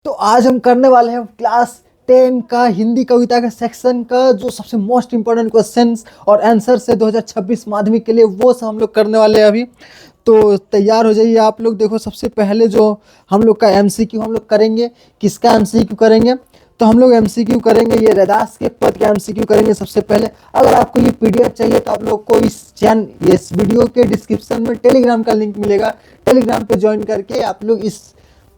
तो आज हम करने वाले हैं क्लास 10 का हिंदी कविता का सेक्शन का जो सबसे मोस्ट इम्पोर्टेंट क्वेश्चंस और आंसर्स है 2026 माध्यमिक के लिए, वो सब हम लोग करने वाले हैं अभी। तो तैयार हो जाइए आप लोग। देखो, सबसे पहले जो हम लोग का एमसीक्यू हम लोग करेंगे, किसका एमसीक्यू करेंगे? तो हम लोग एमसीक्यू करेंगे ये रैदास के पद का एमसीक्यू करेंगे सबसे पहले। अगर आपको ये पीडीएफ चाहिए तो आप लोग को इस वीडियो के डिस्क्रिप्शन में टेलीग्राम का लिंक मिलेगा। टेलीग्राम पे ज्वाइन करके आप लोग इस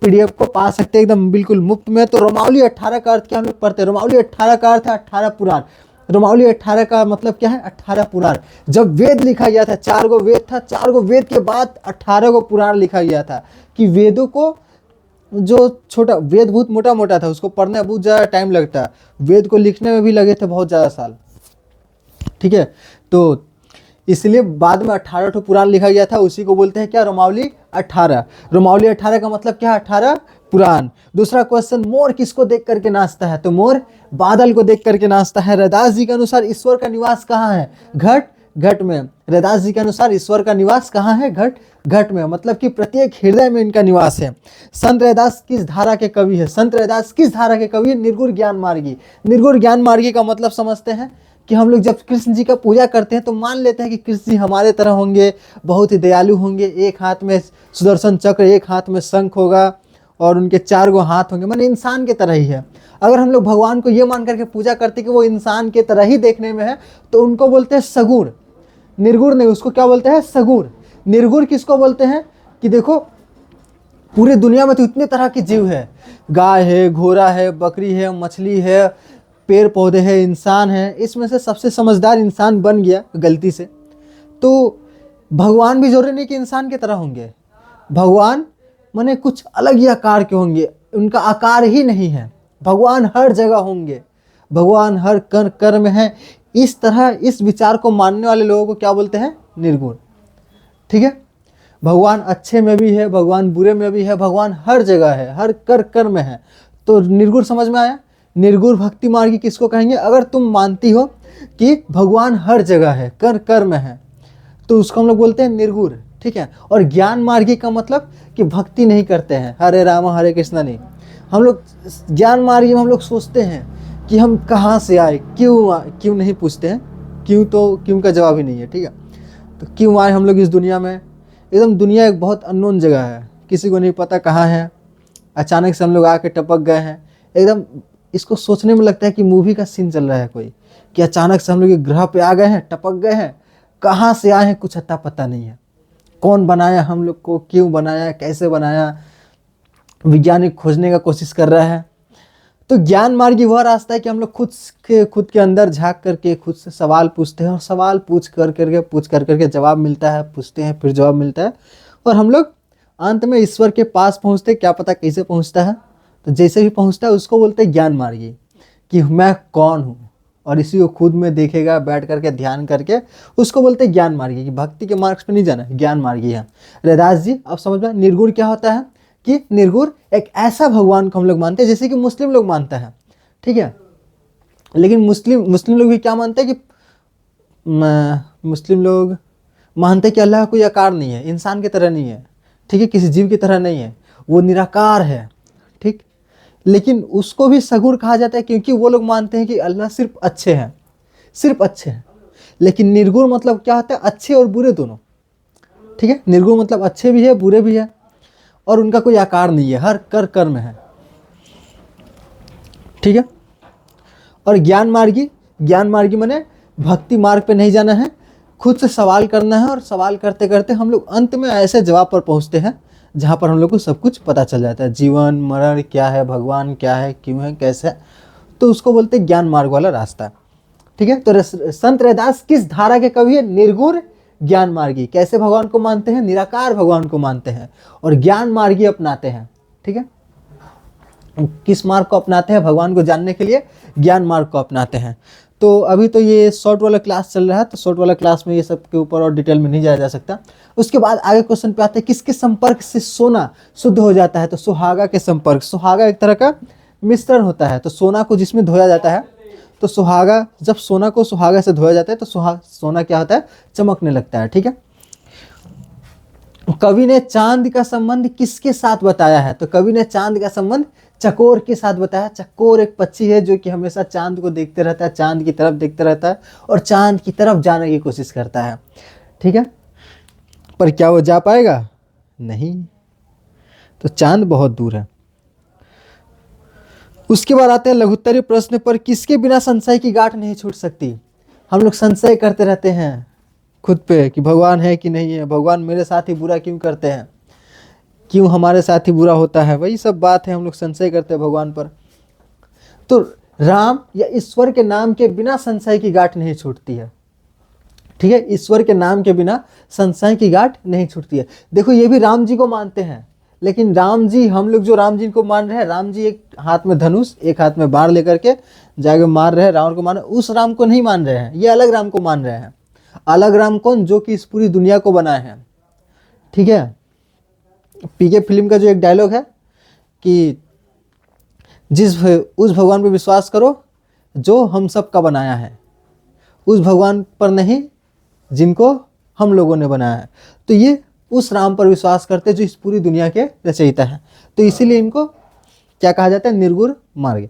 पीडीएफ को पा सकते हैं एकदम बिल्कुल मुफ्त में। तो रोमावली 18 का अर्थ क्या हम लोग पढ़ते हैं? रोमावली 18 का अर्थ है 18 पुराण। रोमावली 18 का मतलब क्या है? 18 पुराण। जब वेद लिखा गया था, 4 गो वेद था, 4 गो वेद के बाद 18 गो पुराण लिखा गया था। कि वेदों को, जो छोटा वेद बहुत मोटा मोटा था, उसको पढ़ने में बहुत ज़्यादा टाइम लगता है। वेद को लिखने में भी लगे थे बहुत ज़्यादा साल। ठीक है, तो इसलिए बाद में 18 ठो पुराण लिखा गया था, उसी को बोलते हैं क्या? रोमावली 18। रोमावली 18 का मतलब क्या है? 18 पुराण। दूसरा क्वेश्चन, मोर किसको देख करके नाचता है? तो मोर बादल को देख करके नाचता है। रैदास जी के अनुसार ईश्वर का निवास कहाँ है? घट घट में। रैदास जी के अनुसार ईश्वर का निवास कहाँ है? घट घट में, मतलब कि प्रत्येक हृदय में इनका निवास है। संत रैदास किस धारा के कवि है? संत रैदास किस धारा के कवि है? निर्गुण ज्ञान मार्गी। निर्गुण ज्ञान मार्गी का मतलब समझते हैं कि हम लोग जब कृष्ण जी का पूजा करते हैं तो मान लेते हैं कि कृष्ण जी हमारे तरह होंगे, बहुत ही दयालु होंगे। एक हाथ में सुदर्शन चक्र, एक हाथ में शंख होगा और उनके 4 गो हाथ होंगे, माने इंसान के तरह ही है। अगर हम लोग भगवान को ये मान करके पूजा करते हैं कि वो इंसान के तरह ही देखने में है, तो उनको बोलते हैं सगुण। निर्गुण नहीं, उसको क्या बोलते हैं? सगुण। निर्गुण किसको बोलते हैं? कि देखो, पूरी दुनिया में तो इतने तरह के जीव है, गाय है, घोड़ा है, बकरी है, मछली है, पेड़ पौधे हैं, इंसान है। इसमें से सबसे समझदार इंसान बन गया गलती से, तो भगवान भी जरूरी नहीं कि इंसान की तरह होंगे। भगवान माने कुछ अलग ही आकार के होंगे, उनका आकार ही नहीं है। भगवान हर जगह होंगे, भगवान हर कण कण में है। इस तरह इस विचार को मानने वाले लोगों को क्या बोलते हैं? निर्गुण। ठीक है, भगवान अच्छे में भी है, भगवान बुरे में भी है, भगवान हर जगह है, हर कर कर में है। तो निर्गुण समझ में आया? निर्गुण भक्ति मार्गी किसको कहेंगे? अगर तुम मानती हो कि भगवान हर जगह है, कर कर में है, तो उसको हम लोग बोलते हैं निर्गुण। ठीक है, और ज्ञान मार्गी का मतलब कि भक्ति नहीं करते हैं, हरे राम हरे कृष्णा नहीं। हम लोग ज्ञान मार्गी में हम लोग सोचते हैं कि हम कहाँ से आए, क्यों नहीं पूछते हैं। क्यों का जवाब ही नहीं है। ठीक है, तो क्यों आए हम लोग इस दुनिया में? एकदम दुनिया एक बहुत अननोन जगह है, किसी को नहीं पता कहाँ है। अचानक से हम लोग आके टपक गए हैं। एकदम इसको सोचने में लगता है कि मूवी का सीन चल रहा है कोई, कि अचानक से हम लोग एक ग्रह पे आ गए हैं, टपक गए हैं। कहाँ से आए हैं कुछ अता पता नहीं है। कौन बनाया हम लोग को, क्यों बनाया, कैसे बनाया, वैज्ञानिक खोजने का कोशिश कर रहा है। तो ज्ञान मार्गी वह रास्ता है कि हम लोग खुद के अंदर झांक करके खुद से सवाल पूछते हैं, और सवाल पूछ कर करके जवाब मिलता है, पूछते हैं फिर जवाब मिलता है, और हम लोग अंत में ईश्वर के पास पहुंचते। क्या पता कैसे पहुंचता है, तो जैसे भी पहुंचता है उसको बोलते हैं ज्ञान मार्गी, कि मैं कौन हूँ, और इसी को खुद में देखेगा बैठ करके ध्यान करके, उसको बोलते हैं ज्ञान मार्गी। कि भक्ति के मार्ग पे नहीं जाना, ज्ञान मार्गी है। रैदास जी अब समझ में। निर्गुण क्या होता है? कि निर्गुण एक ऐसा भगवान को हम लोग मानते हैं जैसे कि मुस्लिम लोग मानते हैं। ठीक है, लेकिन मुस्लिम लोग भी क्या मानते हैं? कि मुस्लिम लोग मानते हैं कि अल्लाह का कोई आकार नहीं है, इंसान की तरह नहीं है। ठीक है, किसी जीव की तरह नहीं है, वो निराकार है। ठीक, लेकिन उसको भी सगुण कहा जाता है, क्योंकि वो लोग मानते हैं कि अल्लाह सिर्फ अच्छे हैं, सिर्फ अच्छे हैं। लेकिन निर्गुण मतलब क्या होता है? अच्छे और बुरे दोनों। ठीक है, निर्गुण मतलब अच्छे भी है, बुरे भी है, और उनका कोई आकार नहीं है, हर कर कर में है। ठीक है, और ज्ञान मार्गी माने भक्ति मार्ग पे नहीं जाना है, खुद से सवाल करना है, और सवाल करते करते हम लोग अंत में ऐसे जवाब पर पहुंचते हैं जहाँ पर हम लोग को सब कुछ पता चल जाता है। जीवन मरण क्या है, भगवान क्या है, क्यों है, कैसे है, तो उसको बोलते हैं ज्ञान मार्ग वाला रास्ता। ठीक है, तो संत रैदास किस धारा के कवि है? निर्गुण ज्ञान मार्गी। कैसे भगवान को मानते हैं? निराकार भगवान को मानते हैं, और ज्ञान मार्गी अपनाते हैं। ठीक है, किस मार्ग को अपनाते हैं? भगवान को जानने के लिए ज्ञान मार्ग को अपनाते हैं। तो अभी तो ये शॉर्ट वाला क्लास चल रहा है, तो शॉर्ट वाला क्लास में ये सब के ऊपर और डिटेल में नहीं जाया जा सकता। उसके बाद आगे क्वेश्चन पे आते हैं, किसके संपर्क से सोना शुद्ध हो जाता है? तो सुहागा के संपर्क। सुहागा एक तरह का मिश्रण होता है, तो सोना को जिसमें धोया जाता है, तो सुहागा, जब सोना को सुहागा से धोया जाता है तो सोना क्या होता है? चमकने लगता है। ठीक है, कवि ने चांद का संबंध किसके साथ बताया है? तो कवि ने चांद का संबंध चकोर के साथ बताया। चकोर एक पक्षी है जो कि हमेशा चांद को देखते रहता है, चांद की तरफ देखते रहता है और चांद की तरफ जाने की कोशिश करता है। ठीक है, पर क्या वो जा पाएगा? नहीं, तो चांद बहुत दूर है। उसके बाद आते हैं लघुत्तरीय प्रश्न पर, किसके बिना संशय की गांठ नहीं छूट सकती? हम लोग संशय करते रहते हैं खुद पे कि भगवान है कि नहीं है, भगवान मेरे साथ ही बुरा क्यों करते हैं, क्यों हमारे साथ ही बुरा होता है, वही सब बात है, हम लोग संशय करते हैं भगवान पर। तो राम या ईश्वर के नाम के बिना संशय की गांठ नहीं छूटती है। ठीक है, ईश्वर के नाम के बिना संशय की गांठ नहीं छूटती है। देखो ये भी राम जी को मानते हैं, लेकिन राम जी, हम लोग जो राम जी को मान रहे हैं, राम जी एक हाथ में धनुष एक हाथ में बाण लेकर के जाके मार रहे हैं, रावण को मान रहे हैं, उस राम को नहीं मान रहे हैं, ये अलग राम को मान रहे हैं। अलग राम कौन? जो कि इस पूरी दुनिया को बनाए हैं। ठीक है, पीके फिल्म का जो एक डायलॉग है कि उस भगवान पर विश्वास करो जो हम सब का बनाया है, उस भगवान पर नहीं जिनको हम लोगों ने बनाया है। तो ये उस राम पर विश्वास करते जो इस पूरी दुनिया के रचयिता है, तो इसीलिए इनको क्या कहा जाता है? निर्गुण मार्ग।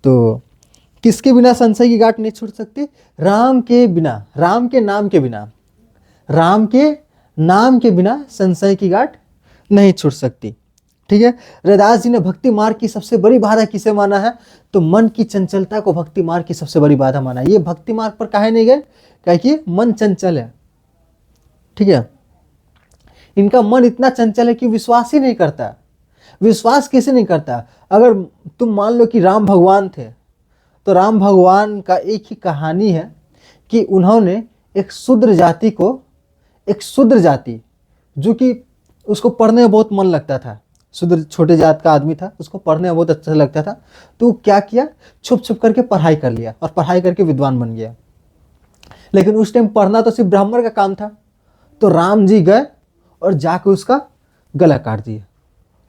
तो किसके बिना संशय की गांठ नहीं छूट सकती? राम के बिना, राम के नाम के बिना, राम के नाम के बिना संशय की गांठ नहीं छूट सकती। ठीक है, रैदास जी ने भक्ति मार्ग की सबसे बड़ी बाधा किसे माना है? तो मन की चंचलता को भक्ति मार्ग की सबसे बड़ी बाधा माना है। ये भक्ति मार्ग पर काहे नहीं गए? क्योंकि मन चंचल है। ठीक है, इनका मन इतना चंचल है कि विश्वास ही नहीं करता। विश्वास कैसे नहीं करता? अगर तुम मान लो कि राम भगवान थे, तो राम भगवान का एक ही कहानी है कि उन्होंने एक शूद्र जाति को, एक शूद्र जाति जो कि उसको पढ़ने में बहुत मन लगता था, शूद्र छोटे जात का आदमी था, उसको पढ़ने में बहुत अच्छा लगता था, तो क्या किया? छुप छुप करके पढ़ाई कर लिया और पढ़ाई करके विद्वान बन गया। लेकिन उस टाइम पढ़ना तो सिर्फ ब्राह्मण का काम था। तो राम जी गए और जाके उसका गला काट दिया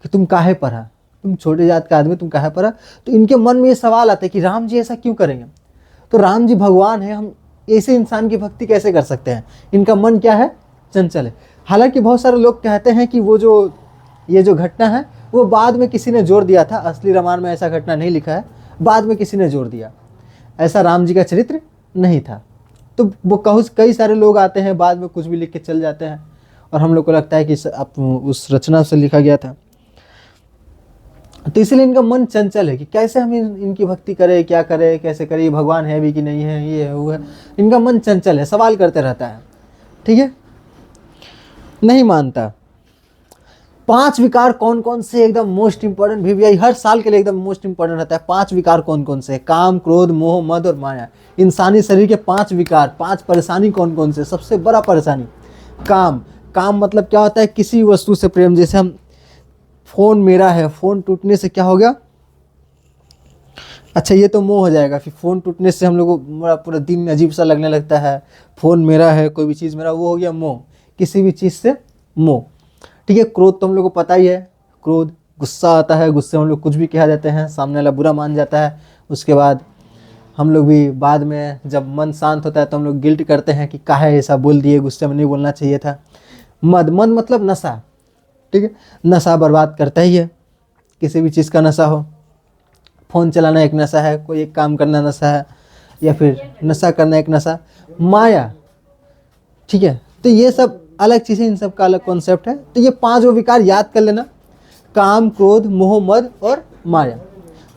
कि तुम काहे पढ़ा, तुम छोटे जात का आदमी, तुम काहे पढ़ा? तो इनके मन में ये सवाल आता है कि राम जी ऐसा क्यों करेंगे? तो राम जी भगवान है, हम ऐसे इंसान की भक्ति कैसे कर सकते हैं? इनका मन क्या है? चंचल है। हालांकि बहुत सारे लोग कहते हैं कि वो जो ये जो घटना है वो बाद में किसी ने जोड़ दिया था, असली रामायण में ऐसा घटना नहीं लिखा है, बाद में किसी ने जोड़ दिया, ऐसा राम जी का चरित्र नहीं था। तो वो कई सारे लोग आते हैं बाद में कुछ भी लिख के चल जाते हैं और हम लोग को लगता है कि उस रचना से लिखा गया था। तो इसलिए इनका मन चंचल है कि कैसे हम इनकी भक्ति करें, क्या करें, कैसे करें, भगवान है भी कि नहीं है, ये है वो है। इनका मन चंचल है, सवाल करते रहता है। ठीक है, नहीं मानता। 5 विकार कौन कौन से? एकदम मोस्ट इंपॉर्टेंट भी यही हर साल के लिए एकदम मोस्ट इंपॉर्टेंट रहता है। 5 विकार कौन कौन से? काम, क्रोध, मोह, मद और माया। इंसानी शरीर के 5 विकार, 5 परेशानी कौन कौन से? सबसे बड़ा परेशानी काम। काम मतलब क्या होता है? किसी वस्तु से प्रेम। जैसे हम, फोन मेरा है, फोन टूटने से क्या हो गया? अच्छा ये तो मोह हो जाएगा। फिर फोन टूटने से हम लोग को पूरा दिन अजीब सा लगने लगता है। फोन मेरा है, कोई भी चीज़ मेरा, वो हो गया मोह, किसी भी चीज़ से मोह। ठीक है, क्रोध तो हम लोग को पता ही है, क्रोध गुस्सा आता है, गुस्से हम लोग कुछ भी कहा जाते हैं, सामने वाला बुरा मान जाता है। उसके बाद हम लोग भी बाद में जब मन शांत होता है तो हम लोग गिल्ट करते हैं कि काहे ऐसा बोल दिए, गुस्से में नहीं बोलना चाहिए था। मद, मद मतलब नशा। ठीक है, नशा बर्बाद करता ही है, किसी भी चीज़ का नशा हो। फ़ोन चलाना एक नशा है, कोई एक काम करना नशा है, या फिर नशा करना एक नशा। माया, ठीक है, तो ये सब अलग चीज़ें, इन सब का अलग कॉन्सेप्ट है। तो ये 5 विकार याद कर लेना, काम, क्रोध, मोह, मद और माया।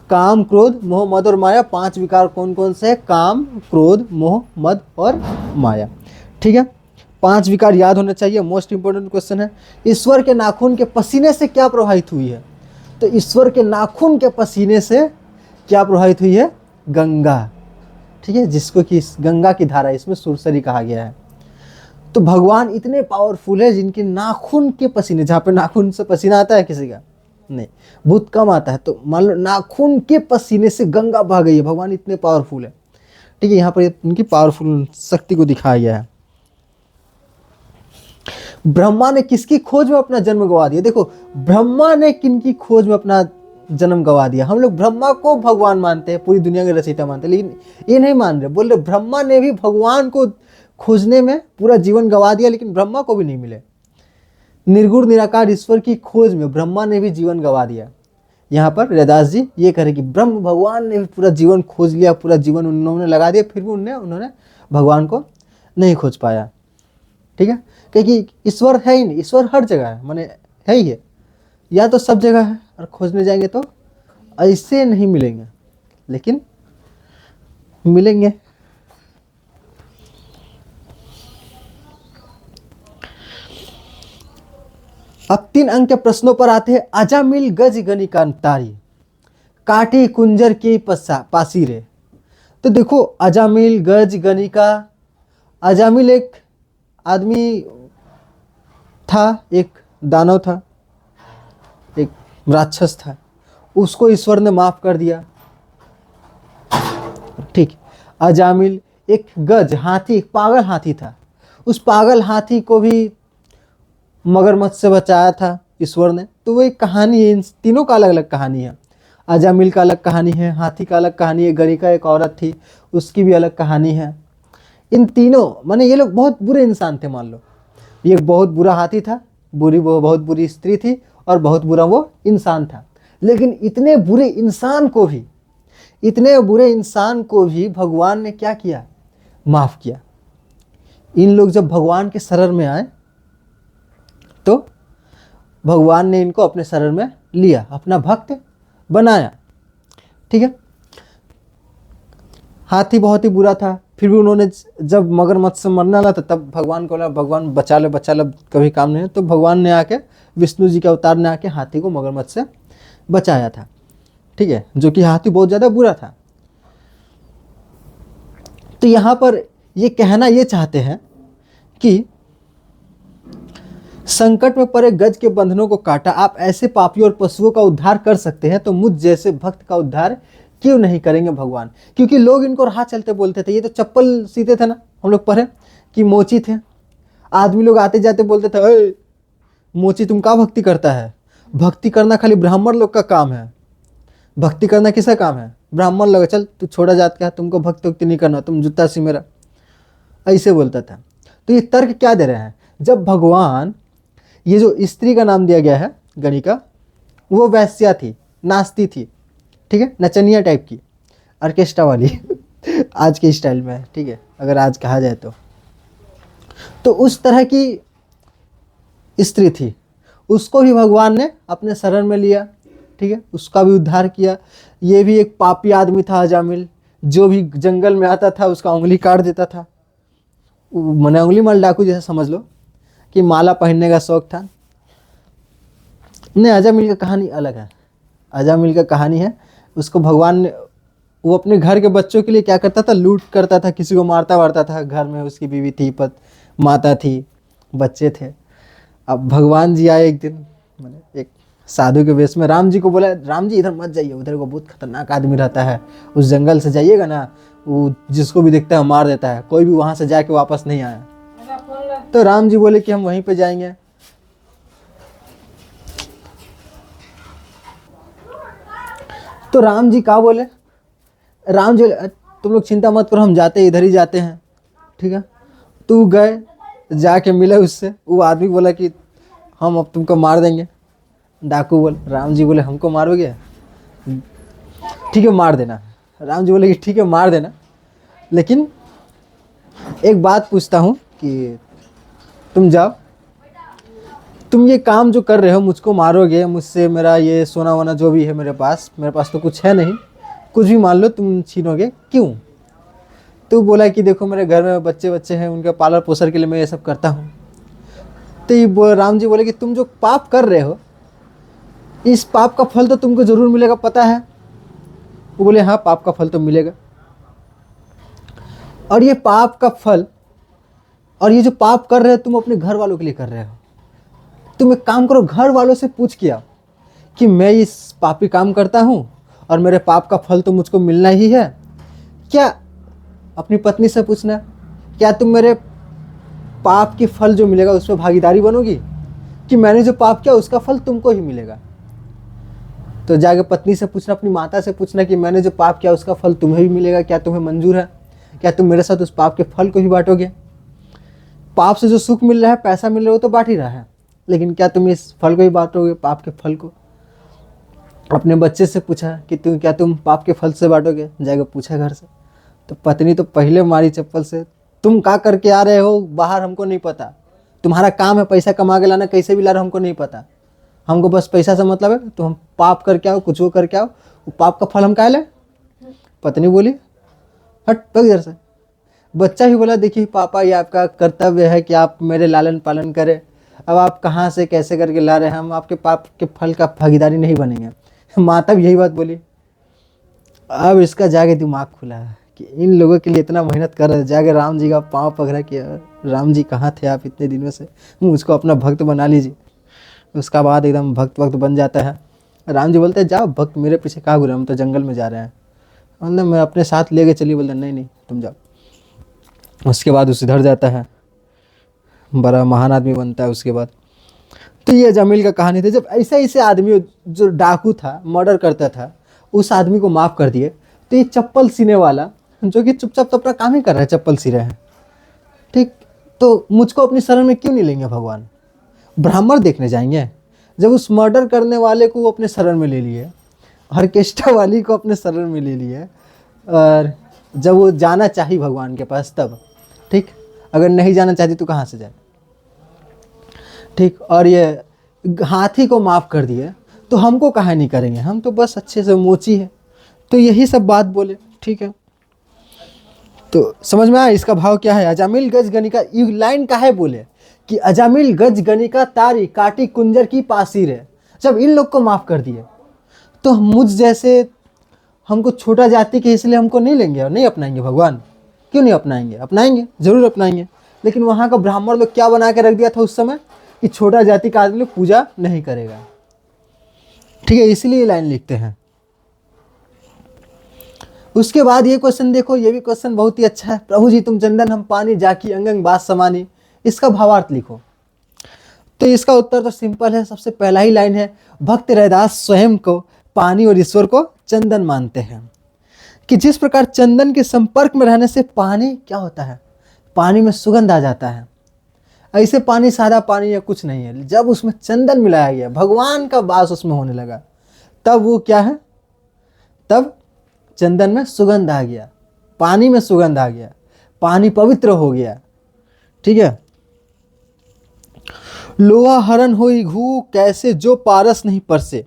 काम, क्रोध, मोह, मद और माया, 5 विकार कौन कौन से? काम, क्रोध, मोह, मद और माया। ठीक है, 5 विकार याद होने चाहिए। मोस्ट इंपोर्टेंट क्वेश्चन है, ईश्वर के नाखून के पसीने से क्या प्रभावित हुई है? तो ईश्वर के नाखून के पसीने से क्या प्रभावित हुई है? गंगा। ठीक है, जिसको कि गंगा की धारा, इसमें सुरसरी कहा गया है। तो भगवान इतने पावरफुल है जिनके नाखून के पसीने, जहाँ पे नाखून से पसीना आता है किसी का नहीं, बहुत कम आता है, तो मान लो नाखून के पसीने से गंगा बह गई है। भगवान इतने पावरफुल है। ठीक है, यहाँ पर इनकी पावरफुल शक्ति को दिखाया गया है। ब्रह्मा ने किसकी खोज में अपना जन्म गवा दिया? देखो, ब्रह्मा ने किनकी खोज में अपना जन्म गवा दिया? हम लोग ब्रह्मा को भगवान मानते हैं, पूरी दुनिया के रचयिता मानते हैं, लेकिन ये नहीं मान रहे, बोल रहे ब्रह्मा ने भी भगवान को खोजने में पूरा जीवन गवा दिया, लेकिन ब्रह्मा को भी नहीं मिले। निर्गुण निराकार ईश्वर की खोज में ब्रह्मा ने भी जीवन गवा दिया, यहाँ पर रैदास जी ये कह रहे कि ब्रह्म भगवान ने भी पूरा जीवन खोज लिया, पूरा जीवन उन्होंने लगा दिया, फिर भी उन्होंने भगवान को नहीं खोज पाया। ठीक है, क्योंकि ईश्वर है ही नहीं, ईश्वर हर जगह है, माने है ही है, या तो सब जगह है, और खोजने जाएंगे तो ऐसे नहीं मिलेंगे, लेकिन मिलेंगे। अब 3 अंक के प्रश्नों पर आते हैं। अजामिल गज गणिका तारी, काटी कुंजर की पासी रे। तो देखो अजामिल गज गणिका, अजामिल एक आदमी था, एक दानव था, एक राक्षस था, उसको ईश्वर ने माफ कर दिया। ठीक, अजामिल एक गज हाथी, एक पागल हाथी था, उस पागल हाथी को भी मगरमच्छ से बचाया था ईश्वर ने। तो वो एक कहानी है, इन तीनों का अलग अलग कहानी है। अजामिल का अलग कहानी है, हाथी का अलग कहानी है, गणिका एक औरत थी उसकी भी अलग कहानी है। इन तीनों माने ये लोग बहुत बुरे इंसान थे। मान लो ये एक बहुत बुरा हाथी था, वो बहुत बुरी स्त्री थी, और बहुत बुरा वो इंसान था। लेकिन इतने बुरे इंसान को भी भगवान ने क्या किया, माफ किया। इन लोग जब भगवान के शरण में आए तो भगवान ने इनको अपने शरण में लिया, अपना भक्त बनाया। ठीक है, हाथी बहुत ही बुरा था, फिर भी उन्होंने जब मगरमच्छ से मरने वाला था तब भगवान को बोला, भगवान बचा ले कभी काम नहीं है। तो भगवान ने आके, विष्णु जी के अवतार ने आके हाथी को मगरमच्छ से बचाया था। ठीक है, जो कि हाथी बहुत ज़्यादा बुरा था। तो यहाँ पर ये कहना ये चाहते हैं कि संकट में पड़े गज के बंधनों को काटा, आप ऐसे पापियों और पशुओं का उद्धार कर सकते हैं, तो मुझ जैसे भक्त का उद्धार क्यों नहीं करेंगे भगवान। क्योंकि लोग इनको राह चलते बोलते थे, ये तो चप्पल सीते थे ना, हम लोग पढ़े कि मोची थे, आदमी लोग आते जाते बोलते थे, अरे मोची तुम क्या भक्ति करता है, भक्ति करना खाली ब्राह्मण लोग का काम है, भक्ति करना किसका काम है, ब्राह्मण लोग, चल तू छोड़ा जात का, तुमको भक्ति नहीं करना, तुम जूता सी मेरा, ऐसे बोलता था। तो ये तर्क क्या दे रहे हैं, जब भगवान, ये जो स्त्री का नाम दिया गया है गणिका, वो वैश्या थी, नास्ती थी, ठीक है, नचनिया टाइप की, ऑर्केस्ट्रा वाली आज के स्टाइल में, ठीक है, अगर आज कहा जाए तो उस तरह की स्त्री थी, उसको भी भगवान ने अपने शरण में लिया। ठीक है, उसका भी उद्धार किया। ये भी एक पापी आदमी था अजामिल, जो भी जंगल में आता था उसका उंगली काट देता था, मैंने उंगली माल डाकू जैसा समझ लो, कि माला पहनने का शौक था। नहीं, अजामिल का कहानी अलग है। अजामिल का कहानी है, उसको भगवान ने, वो अपने घर के बच्चों के लिए क्या करता था, लूट करता था, किसी को मारता वारता था। घर में उसकी बीवी थी, माता थी, बच्चे थे। अब भगवान जी आए एक दिन, मैंने एक साधु के वेश में, राम जी को बोला, राम जी इधर मत जाइए, उधर को बहुत खतरनाक आदमी रहता है, उस जंगल से जाइएगा ना, वो जिसको भी दिखता है मार देता है, कोई भी वहाँ से जाके वापस नहीं आया। तो राम जी बोले कि हम वहीं पे जाएंगे। तो राम जी क्या बोले, राम जी तुम लोग चिंता मत करो, हम जाते इधर ही जाते हैं। ठीक है, तू गए, जाके मिले उससे, वो आदमी बोला कि हम अब तुमको मार देंगे। डाकू बोले, राम जी बोले हमको मारोगे, ठीक है मार देना। राम जी बोले कि ठीक है मार देना, लेकिन एक बात पूछता हूँ कि तुम जाओ, तुम ये काम जो कर रहे हो, मुझको मारोगे, मुझसे मेरा ये सोना वोना जो भी है मेरे पास तो कुछ है नहीं, कुछ भी मान लो तुम छीनोगे, क्यों? तो बोला कि देखो मेरे घर में बच्चे हैं, उनके पालन पोषण के लिए मैं ये सब करता हूँ। तो ये राम जी बोले कि तुम जो पाप कर रहे हो, इस पाप का फल तो तुमको जरूर मिलेगा, पता है? वो बोले हाँ, पाप का फल तो मिलेगा। और ये पाप का फल, और ये जो पाप कर रहे हो तुम अपने घर वालों के लिए कर रहे हो। तुम एक काम करो, घर वालों से पूछ किया कि मैं इस पापी काम करता हूँ और मेरे पाप का फल तो मुझको मिलना ही है क्या? अपनी पत्नी से पूछना, क्या तुम मेरे पाप के फल जो मिलेगा उसमें भागीदारी बनोगी, कि मैंने जो पाप किया उसका फल तुमको ही मिलेगा? तो जाके पत्नी से पूछना, अपनी माता से पूछना कि मैंने जो पाप किया उसका फल तुम्हें भी मिलेगा, क्या तुम्हें मंजूर है? क्या तुम मेरे साथ उस पाप के फल को ही बांटोगे? पाप से जो सुख मिल रहा है, पैसा मिल रहा है, वो तो बांट ही रहा है, लेकिन क्या तुम इस फल को ही बांटोगे, पाप के फल को? अपने बच्चे से पूछा कि तुम पाप के फल से बांटोगे, जाके पूछा घर से। तो पत्नी तो पहले मारी चप्पल से, तुम क्या करके आ रहे हो बाहर, हमको नहीं पता, तुम्हारा काम है पैसा कमा के लाना, कैसे भी ला रहे हो हमको नहीं पता, हमको बस पैसा से मतलब है, तो हम पाप करके आओ, कुछ वो करके आओ, वो पाप का फल हम काहे ले। पत्नी बोली हट भाग इधर से। बच्चा ही बोला देखिए पापा, ये आपका कर्तव्य है कि आप मेरे लालन पालन करें, अब आप कहाँ से कैसे करके ला रहे हैं, हम आपके पाप के फल का भागीदारी नहीं बनेंगे। माता भी यही बात बोली। अब इसका जाके दिमाग खुला कि इन लोगों के लिए इतना मेहनत कर रहे, जाके राम जी का पाँव पकड़ा कि राम जी कहाँ थे आप इतने दिनों से, मुझको अपना भक्त बना लीजिए। उसका बाद एकदम भक्त बन जाता है। राम जी बोलते हैं जाओ भक्त, मेरे पीछे कहाँ घूरे, हम तो जंगल में जा रहे हैं। मतलब मैं अपने साथ लेके चलिए, बोलते नहीं नहीं तुम जाओ। उसके बाद उस इधर जाता है, बड़ा महान आदमी बनता है उसके बाद। तो ये अजामिल का कहानी थी। जब ऐसे ऐसे आदमी जो डाकू था, मर्डर करता था, उस आदमी को माफ़ कर दिए, तो ये चप्पल सीने वाला जो कि चुपचाप तो अपना काम ही कर रहा है, चप्पल सी रहे हैं, ठीक, तो मुझको अपनी शरण में क्यों नहीं लेंगे भगवान? ब्राह्मण देखने जाएंगे? जब उस मर्डर करने वाले को वो अपने शरण में ले लिए, ऑर्केस्ट्रा वाली को अपने शरण में ले लिए, और जब वो जाना चाहिए भगवान के पास तब, ठीक, अगर नहीं जाना चाहती तो कहाँ से जाए, ठीक। और ये हाथी को माफ़ कर दिए, तो हमको काहे नहीं करेंगे, हम तो बस अच्छे से मोची है। तो यही सब बात बोले, ठीक है। तो समझ में आया इसका भाव क्या है? अजामिल गज गणिका, ये लाइन काहे बोले कि अजामिल गज गणिका तारी काटी कुंजर की पासीर है। जब इन लोग को माफ़ कर दिए, तो मुझ जैसे हमको छोटा जाति के इसलिए हमको नहीं लेंगे और नहीं अपनाएंगे भगवान? क्यों नहीं अपनाएंगे? अपनाएंगे, जरूर अपनाएंगे। लेकिन वहाँ का ब्राह्मण लोग क्या बना के रख दिया था उस समय कि छोटा जाति का आदमी लोग पूजा नहीं करेगा, ठीक है, इसलिए ये लाइन लिखते हैं। उसके बाद ये क्वेश्चन देखो, ये भी क्वेश्चन बहुत ही अच्छा है। प्रभु जी तुम चंदन हम पानी, जाकी अंग अंग बात समानी, इसका भावार्थ लिखो। तो इसका उत्तर तो सिंपल है। सबसे पहला ही लाइन है, भक्त रैदास स्वयं को पानी और ईश्वर को चंदन मानते हैं। कि जिस प्रकार चंदन के संपर्क में रहने से पानी क्या होता है, पानी में सुगंध आ जाता है, ऐसे पानी सादा पानी या कुछ नहीं है। जब उसमें चंदन मिलाया गया, भगवान का वास उसमें होने लगा, तब वो क्या है, तब चंदन में सुगंध आ गया, पानी में सुगंध आ गया, पानी पवित्र हो गया, ठीक है। लोहा हरण होई घू कैसे जो पारस नहीं परसे,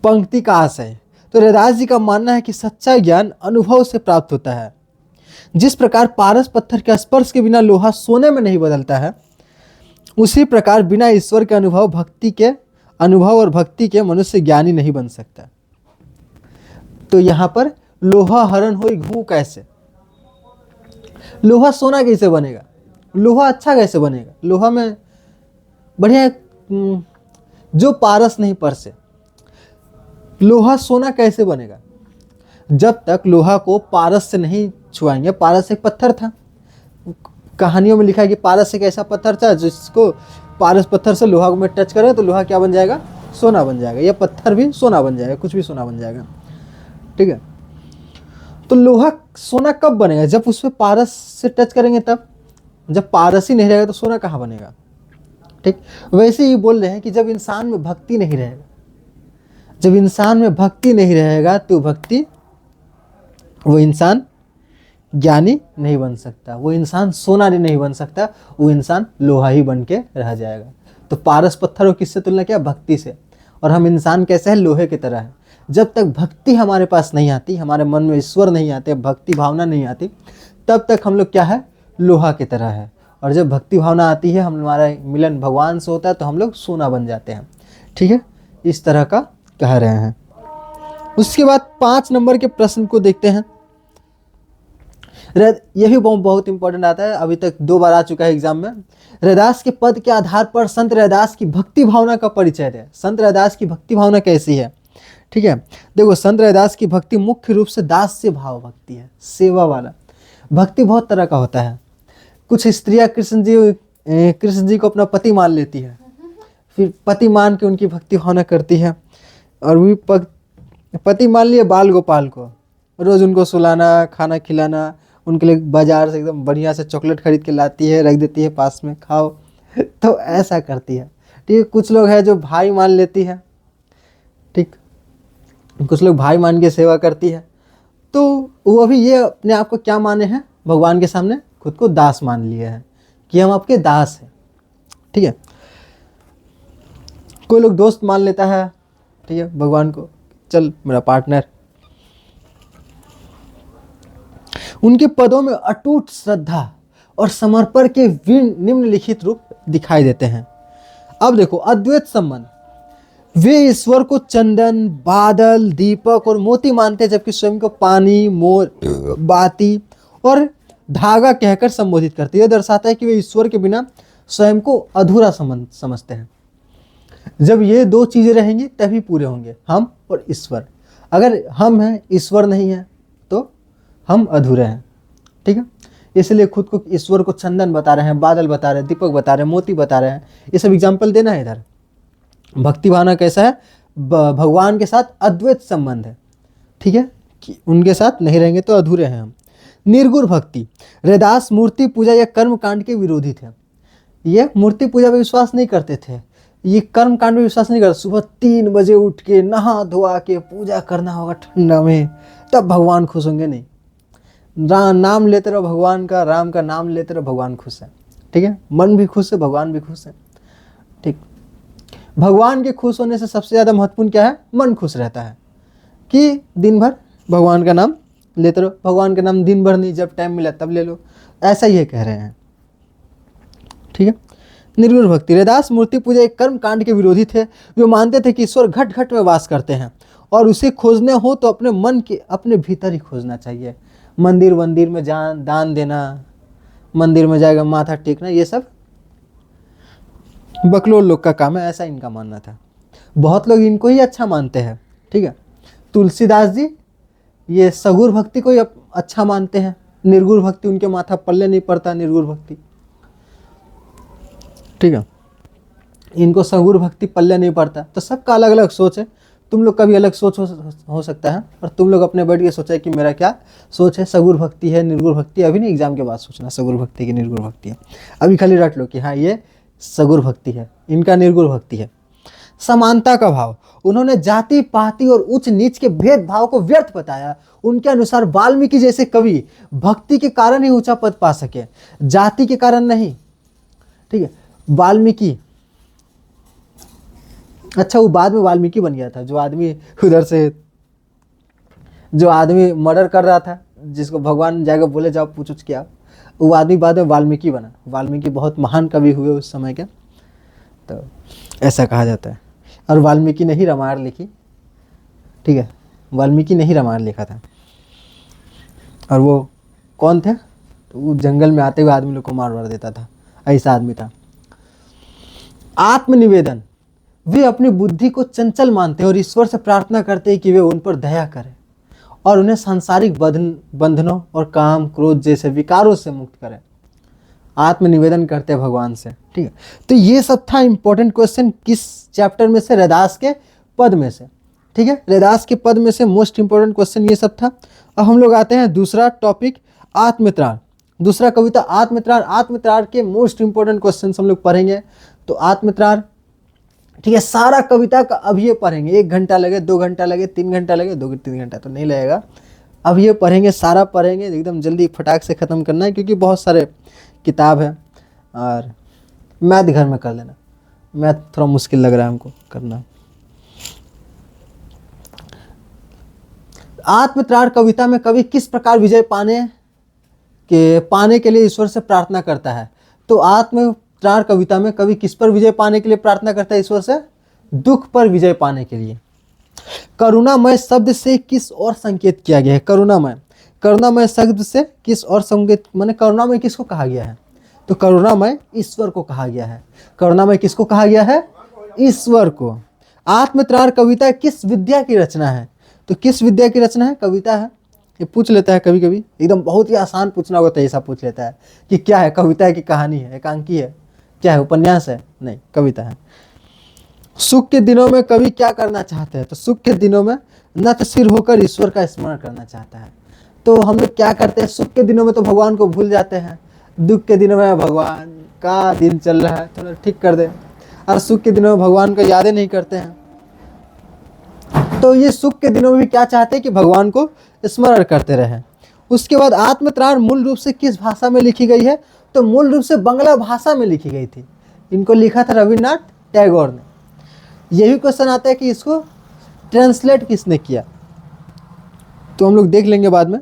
पंक्ति का आशय। तो रैदास जी का मानना है कि सच्चा ज्ञान अनुभव से प्राप्त होता है। जिस प्रकार पारस पत्थर के स्पर्श के बिना लोहा सोने में नहीं बदलता है, उसी प्रकार बिना ईश्वर के अनुभव और भक्ति के मनुष्य ज्ञानी नहीं बन सकता। तो यहां पर लोहा हरण होई घू कैसे, लोहा सोना कैसे बनेगा, लोहा अच्छा कैसे बनेगा, लोहा में बढ़िया जो पारस नहीं परसे, लोहा सोना कैसे बनेगा? जब तक लोहा को पारस से नहीं छुआएंगे। पारस एक पत्थर था, कहानियों में लिखा है कि पारस एक ऐसा पत्थर था जिसको पारस पत्थर से लोहा में टच करें तो लोहा क्या बन जाएगा, सोना बन जाएगा। यह पत्थर भी सोना बन जाएगा, कुछ भी सोना बन जाएगा, ठीक है। तो लोहा सोना कब बनेगा? जब उसमें पारस से टच करेंगे तब। जब पारस ही नहीं रहेगा तो सोना कहाँ बनेगा, ठीक। वैसे ही बोल रहे हैं कि जब इंसान में भक्ति नहीं रहेगा, जब इंसान में भक्ति नहीं रहेगा तो वो इंसान ज्ञानी नहीं बन सकता, वो इंसान सोना नहीं बन सकता, वो इंसान लोहा ही बन के रह जाएगा। तो पारस पत्थर को किससे तुलना किया? भक्ति से। और हम इंसान कैसे हैं? लोहे की तरह है। जब तक भक्ति हमारे पास नहीं आती, हमारे मन में ईश्वर नहीं आते, भक्ति भावना नहीं आती, तब तक हम लोग क्या है? लोहा की तरह है। और जब भक्ति भावना आती है, हमारा मिलन भगवान से होता है, तो हम लोग सोना बन जाते हैं, ठीक है। इस तरह का कह रहे हैं। उसके बाद 5 नंबर के प्रश्न को देखते हैं। यह भी बहुत इंपॉर्टेंट आता है, अभी तक 2 बार आ चुका है एग्जाम में। रैदास के पद के आधार पर संत रैदास की भक्ति भावना का परिचय दे। संत रैदास की भक्ति भावना कैसी है, ठीक है। देखो, संत रैदास की भक्ति मुख्य रूप से दास्य भाव भक्ति है, सेवा वाला। भक्ति बहुत तरह का होता है। कुछ स्त्रियां कृष्ण जी को अपना पति मान लेती है, फिर पति मान के उनकी भक्ति भावना करती है। और भी पति मान लिए बाल गोपाल को, रोज उनको सुलाना, खाना खिलाना, उनके लिए बाजार से एकदम बढ़िया से चॉकलेट खरीद के लाती है, रख देती है पास में, खाओ। तो ऐसा करती है, ठीक है। कुछ लोग हैं जो भाई मान लेती है, ठीक, कुछ लोग भाई मान के सेवा करती है। तो वो अभी ये अपने आप को क्या माने हैं भगवान के सामने, खुद को दास मान लिए हैं कि हम आपके दास हैं। ठीक है, कोई लोग दोस्त मान लेता है, ठीक है, भगवान को, चल मेरा पार्टनर। उनके पदों में अटूट श्रद्धा और समर्पण के निम्नलिखित रूप दिखाई देते हैं। अब देखो अद्वैत संबंध, वे ईश्वर को चंदन, बादल, दीपक और मोती मानते हैं, जबकि स्वयं को पानी, मोर, बाती और धागा कहकर संबोधित करते हैं। यह दर्शाता है कि वे ईश्वर के बिना स्वयं को अधूरा समझते हैं। जब ये दो चीजें रहेंगी तभी पूरे होंगे, हम और ईश्वर। अगर हम हैं, ईश्वर नहीं है, तो हम अधूरे हैं। ठीक है, इसलिए खुद को ईश्वर को चंदन बता रहे हैं, बादल बता रहे हैं, दीपक बता रहे हैं, मोती बता रहे हैं। ये सब एग्जाम्पल देना है इधर। भक्ति भावना कैसा है, भगवान के साथ अद्वैत संबंध है। ठीक है, कि उनके साथ नहीं रहेंगे तो अधूरे हैं हम। निर्गुण भक्ति, रैदास मूर्ति पूजा या कर्म कांड के विरोधी थे। ये मूर्ति पूजा में विश्वास नहीं करते थे, ये कर्म कांड में विश्वास नहीं करते। सुबह 3 बजे उठ के नहा धोआ के पूजा करना होगा ठंडा में, तब भगवान खुश होंगे। नहीं, नाम लेते रहो भगवान का, राम का नाम लेते रहो, भगवान खुश है। ठीक है, मन भी खुश है, भगवान भी खुश है। ठीक, भगवान के खुश होने से सबसे ज़्यादा महत्वपूर्ण क्या है, मन खुश रहता है कि दिन भर भगवान का नाम लेते रहो। भगवान का नाम दिन भर नहीं, जब टाइम मिला तब ले लो, ऐसा ही कह रहे हैं। ठीक है, निर्गुण भक्ति, रैदास मूर्ति पूजा एक कर्म कांड के विरोधी थे। वे मानते थे कि ईश्वर घट घट में वास करते हैं और उसे खोजने हो तो अपने मन के अपने भीतर ही खोजना चाहिए। मंदिर वंदिर में दान देना, मंदिर में जाएगा माथा टेकना, ये सब बकलोल लोग का काम है, ऐसा इनका मानना था। बहुत लोग इनको ही अच्छा मानते हैं। ठीक है, तुलसीदास जी ये सगुर भक्ति को ही अच्छा मानते हैं, निर्गुण भक्ति उनके माथा पल्ले नहीं पड़ता, निर्गुण भक्ति। ठीक है, इनको सगुर भक्ति पल्ले नहीं पड़ता। तो सबका अलग अलग सोच है, तुम लोग का भी अलग सोच हो सकता है, और तुम लोग अपने बैठ के सोचा है कि मेरा क्या सोच है, सगुर भक्ति है, निर्गुण भक्ति। अभी नहीं, एग्जाम के बाद सोचना सगुर भक्ति की निर्गुण भक्ति है। अभी खाली रट लो कि हाँ ये सगुर भक्ति है, इनका निर्गुण भक्ति है। समानता का भाव, उन्होंने जाति पाति और उच्च नीच के भेदभाव को व्यर्थ बताया। उनके अनुसार वाल्मीकि जैसे कवि भक्ति के कारण ही ऊंचा पद पा सके, जाति के कारण नहीं। ठीक है, वाल्मीकि, अच्छा वो बाद में वाल्मीकि बन गया था, जो आदमी उधर से जो आदमी मर्डर कर रहा था, जिसको भगवान जाएगा बोले जाओ पूछ क्या, वो आदमी बाद में वाल्मीकि बना। वाल्मीकि बहुत महान कवि हुए उस समय के, तो ऐसा कहा जाता है। और वाल्मीकि ने ही रामायण लिखी। ठीक है, वाल्मीकि ने ही रामायण लिखा था। और वो कौन थे, तो वो जंगल में आते हुए आदमी लोग को मार देता था, ऐसा आदमी था। आत्मनिवेदन, वे अपनी बुद्धि को चंचल मानते हैं और ईश्वर से प्रार्थना करते हैं कि वे उन पर दया करें और उन्हें सांसारिक बंधनों और काम क्रोध जैसे विकारों से मुक्त करें। आत्मनिवेदन करते हैं भगवान से। ठीक है, तो ये सब था इंपॉर्टेंट क्वेश्चन। किस चैप्टर में से, रैदास के पद में से। ठीक है, रैदास के पद में से मोस्ट इंपॉर्टेंट क्वेश्चन ये सब था। अब हम लोग आते हैं दूसरा टॉपिक, आत्मत्राण। दूसरा कविता आत्मत्राण। आत्मत्राण के मोस्ट इंपॉर्टेंट क्वेश्चन हम लोग पढ़ेंगे। तो आत्मत्राण, ठीक है, सारा कविता का अब ये पढ़ेंगे। 1 घंटा लगे, 2 घंटा लगे, 3 घंटा लगे, 2-3 घंटा तो नहीं लगेगा। अब ये पढ़ेंगे, सारा पढ़ेंगे, एकदम जल्दी फटाक से ख़त्म करना है, क्योंकि बहुत सारे किताब है। और मैथ घर में कर लेना, मैथ थोड़ा मुश्किल लग रहा है हमको करना। आत्मत्राण कविता में कवि किस प्रकार विजय पाने के लिए ईश्वर से प्रार्थना करता है। तो आत्मत्राण कविता में कवि किस पर विजय पाने के लिए प्रार्थना करता है ईश्वर से, दुख पर विजय पाने के लिए। करुणामय शब्द से किस और संकेत किया गया है। करुणामय शब्द से किस और संकेत, माने करुणामय किसको कहा गया है, तो करुणामय ईश्वर को कहा गया है। करुणामय किसको कहा गया है, ईश्वर को। आत्मत्राण कविता किस विद्या की रचना है, तो किस विद्या की रचना है, कविता है। ये पूछ लेता है कभी कभी, एकदम बहुत ही आसान पूछना होता है, ऐसा पूछ लेता है कि क्या है, कविता है कि कहानी है, एकांकी है, क्या है, उपन्यास है, नहीं कविता है। सुख के दिनों में कवि क्या करना चाहते हैं, तो सुख के दिनों में नत सिर होकर ईश्वर का स्मरण करना चाहता है। तो हम लोग क्या करते हैं, सुख के दिनों में तो भगवान को भूल जाते हैं, दुख के दिनों में भगवान का दिन चल रहा है थोड़ा ठीक कर दे, और सुख के दिनों में भगवान को यादें नहीं करते हैं। तो ये सुख के दिनों में भी क्या चाहते हैं कि भगवान को स्मरण करते रहें। उसके बाद आत्मत्राण मूल रूप से किस भाषा में लिखी गई है? तो मूल रूप से बांग्ला भाषा में लिखी गई थी। इनको लिखा था रविन्द्रनाथ टैगोर ने। ये भी क्वेश्चन आता है कि इसको ट्रांसलेट किसने किया, तो हम लोग देख लेंगे बाद में।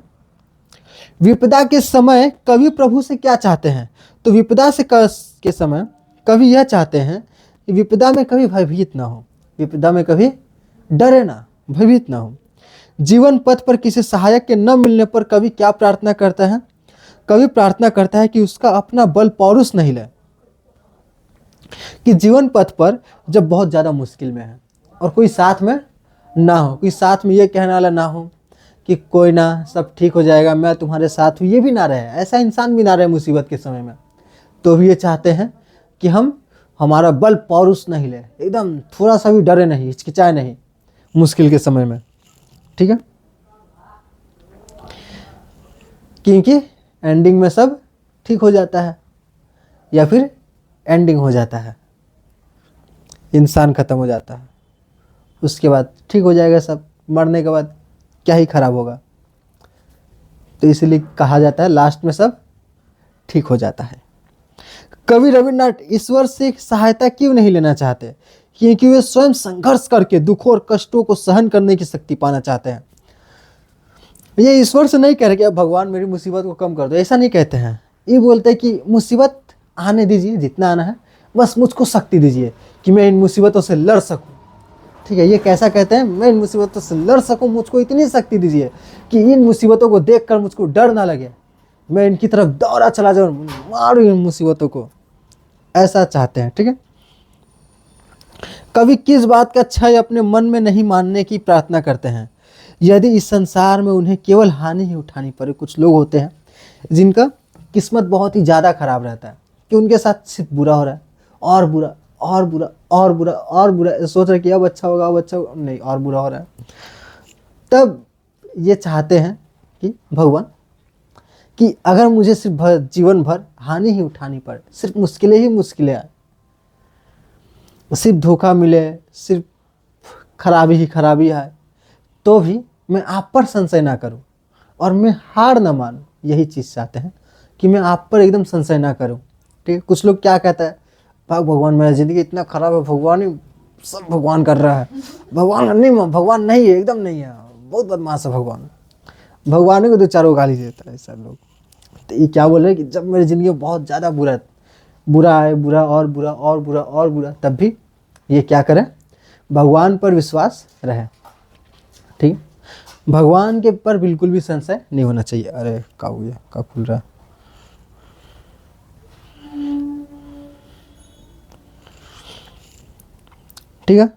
विपदा के समय कवि प्रभु से क्या चाहते हैं? तो विपदा से के समय कवि यह चाहते हैं कि विपदा में कभी भयभीत ना हो, विपदा में कभी डरे ना, भयभीत ना हो। जीवन पथ पर किसी सहायक के न मिलने पर कवि क्या प्रार्थना करता है? कवि प्रार्थना करता है कि उसका अपना बल पौरुष नहीं ले, कि जीवन पथ पर जब बहुत ज़्यादा मुश्किल में है और कोई साथ में ना हो, कोई साथ में ये कहने वाला ना हो कि कोई ना, सब ठीक हो जाएगा, मैं तुम्हारे साथ हूँ, ये भी ना रहे, ऐसा इंसान भी ना रहे मुसीबत के समय में। तो भी ये चाहते हैं कि हमारा बल पौरुष नहीं ले, एकदम थोड़ा सा भी डरे नहीं, हिचकिचाए नहीं मुश्किल के समय में, ठीक है, क्योंकि एंडिंग में सब ठीक हो जाता है, या फिर एंडिंग हो जाता है, इंसान खत्म हो जाता है, उसके बाद ठीक हो जाएगा सब, मरने के बाद क्या ही खराब होगा। तो इसलिए कहा जाता है लास्ट में सब ठीक हो जाता है। कवि रविन्द्रनाथ ईश्वर से सहायता क्यों नहीं लेना चाहते? क्योंकि वे स्वयं संघर्ष करके दुखों और कष्टों को सहन करने की शक्ति पाना चाहते हैं। ये ईश्वर से नहीं कह रहे कि अब भगवान मेरी मुसीबत को कम कर दो, ऐसा नहीं कहते हैं। ये बोलते हैं कि मुसीबत आने दीजिए, जितना आना है, बस मुझको शक्ति दीजिए कि मैं इन मुसीबतों से लड़ सकूं। ठीक है, ये कैसा कहते हैं? मैं इन मुसीबतों से लड़ सकूं, मुझको इतनी शक्ति दीजिए कि इन मुसीबतों को देखकर मुझको डर ना लगे, मैं इनकी तरफ दौड़ा चला जाऊं, मारूं इन मुसीबतों को, ऐसा चाहते हैं। ठीक है, कवि किस बात का क्षय अपने मन में नहीं मानने की प्रार्थना करते हैं? यदि इस संसार में उन्हें केवल हानि ही उठानी पड़े। कुछ लोग होते हैं जिनका किस्मत बहुत ही ज़्यादा खराब रहता है कि उनके साथ सिर्फ बुरा हो रहा है, और बुरा और बुरा और बुरा और बुरा, सोच रहे कि अब अच्छा होगा, अब अच्छा होगा, नहीं, और बुरा हो रहा है। तब ये चाहते हैं कि भगवान, कि अगर मुझे सिर्फ जीवन भर हानि ही उठानी पड़े, सिर्फ मुश्किलें ही मुश्किलें आए, सिर्फ धोखा मिले, सिर्फ खराबी ही खराबी आए, तो भी मैं आप पर संशय ना करूं और मैं हार ना मानूं। यही चीज़ चाहते हैं कि मैं आप पर एकदम संशय ना करूं। ठीक है, कुछ लोग क्या कहता है, भगवान मेरा ज़िंदगी इतना खराब है, भगवान ही सब भगवान कर रहा है, भगवान नहीं, भगवान नहीं है, एकदम नहीं है, बहुत बदमाश है भगवान, भगवान को दो चारों गाली देता है ऐसा लोग। तो ये क्या बोल रहे हैं कि जब मेरी ज़िंदगी में बहुत ज़्यादा बुरा आए, बुरा और बुरा और बुरा और बुरा, तब भी ये क्या करें? भगवान पर विश्वास रहे। ठीक, भगवान के पर बिल्कुल भी संशय नहीं होना चाहिए। अरे का खुल रहा है। ठीक है,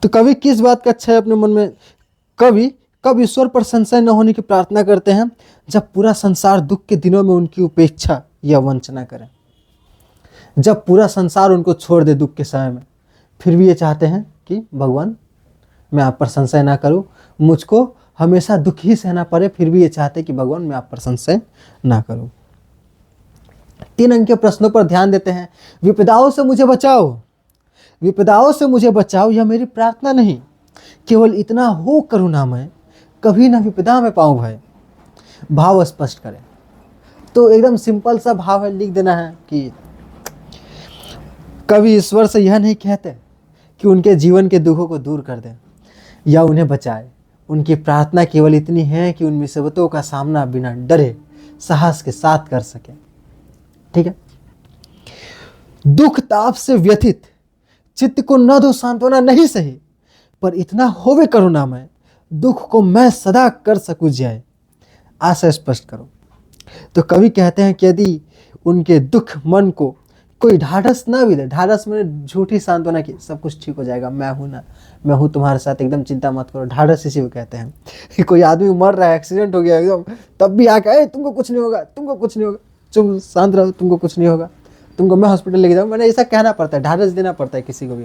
तो कवि किस बात का क्षय अपने मन में, कवि कब ईश्वर पर संशय न होने की प्रार्थना करते हैं? जब पूरा संसार दुख के दिनों में उनकी उपेक्षा या वंचना करे, जब पूरा संसार उनको छोड़ दे दुख के समय में, फिर भी ये चाहते हैं कि भगवान मैं आप पर संशय ना करूं, मुझको हमेशा दुख ही सहना पड़े, फिर भी ये चाहते हैं कि भगवान मैं आप पर संशय ना करूं। 3 अंक के प्रश्नों पर ध्यान देते हैं। विपदाओं से मुझे बचाओ, विपदाओं से मुझे बचाओ, यह मेरी प्रार्थना नहीं, केवल इतना हो करुणामय, कभी ना विपदा में पाऊं भय। भाव स्पष्ट करें। तो एकदम सिंपल सा भाव है, लिख देना है कि कवि ईश्वर से यह नहीं कहते कि उनके जीवन के दुखों को दूर कर दे या उन्हें बचाए। उनकी प्रार्थना केवल इतनी है कि उन मुसीबतों का सामना बिना डरे साहस के साथ कर सके। ठीक है, दुख ताप से व्यथित चित्त को न दो सांत्वना नहीं सही, पर इतना होवे करुणामय, दुख को मैं सदा कर सकूं जय। आशा स्पष्ट करो। तो कवि कहते हैं कि यदि उनके दुख मन को कोई ढाढ़स ना भी दे, ढाढ़स में झूठी सांत्वना की, सब कुछ ठीक हो जाएगा, मैं हूं ना, मैं हूं तुम्हारे साथ, एकदम चिंता मत करो, ढाढ़स इसी को कहते हैं। कि कोई आदमी मर रहा है, एक्सीडेंट हो गया एकदम, तब भी आके तुमको कुछ नहीं होगा, तुमको कुछ नहीं होगा, चुप शांत रहो, तुमको कुछ नहीं होगा, तुमको मैं हॉस्पिटल लेके जाऊँ, मैंने ऐसा कहना पड़ता है, ढाढ़स देना पड़ता है किसी को भी।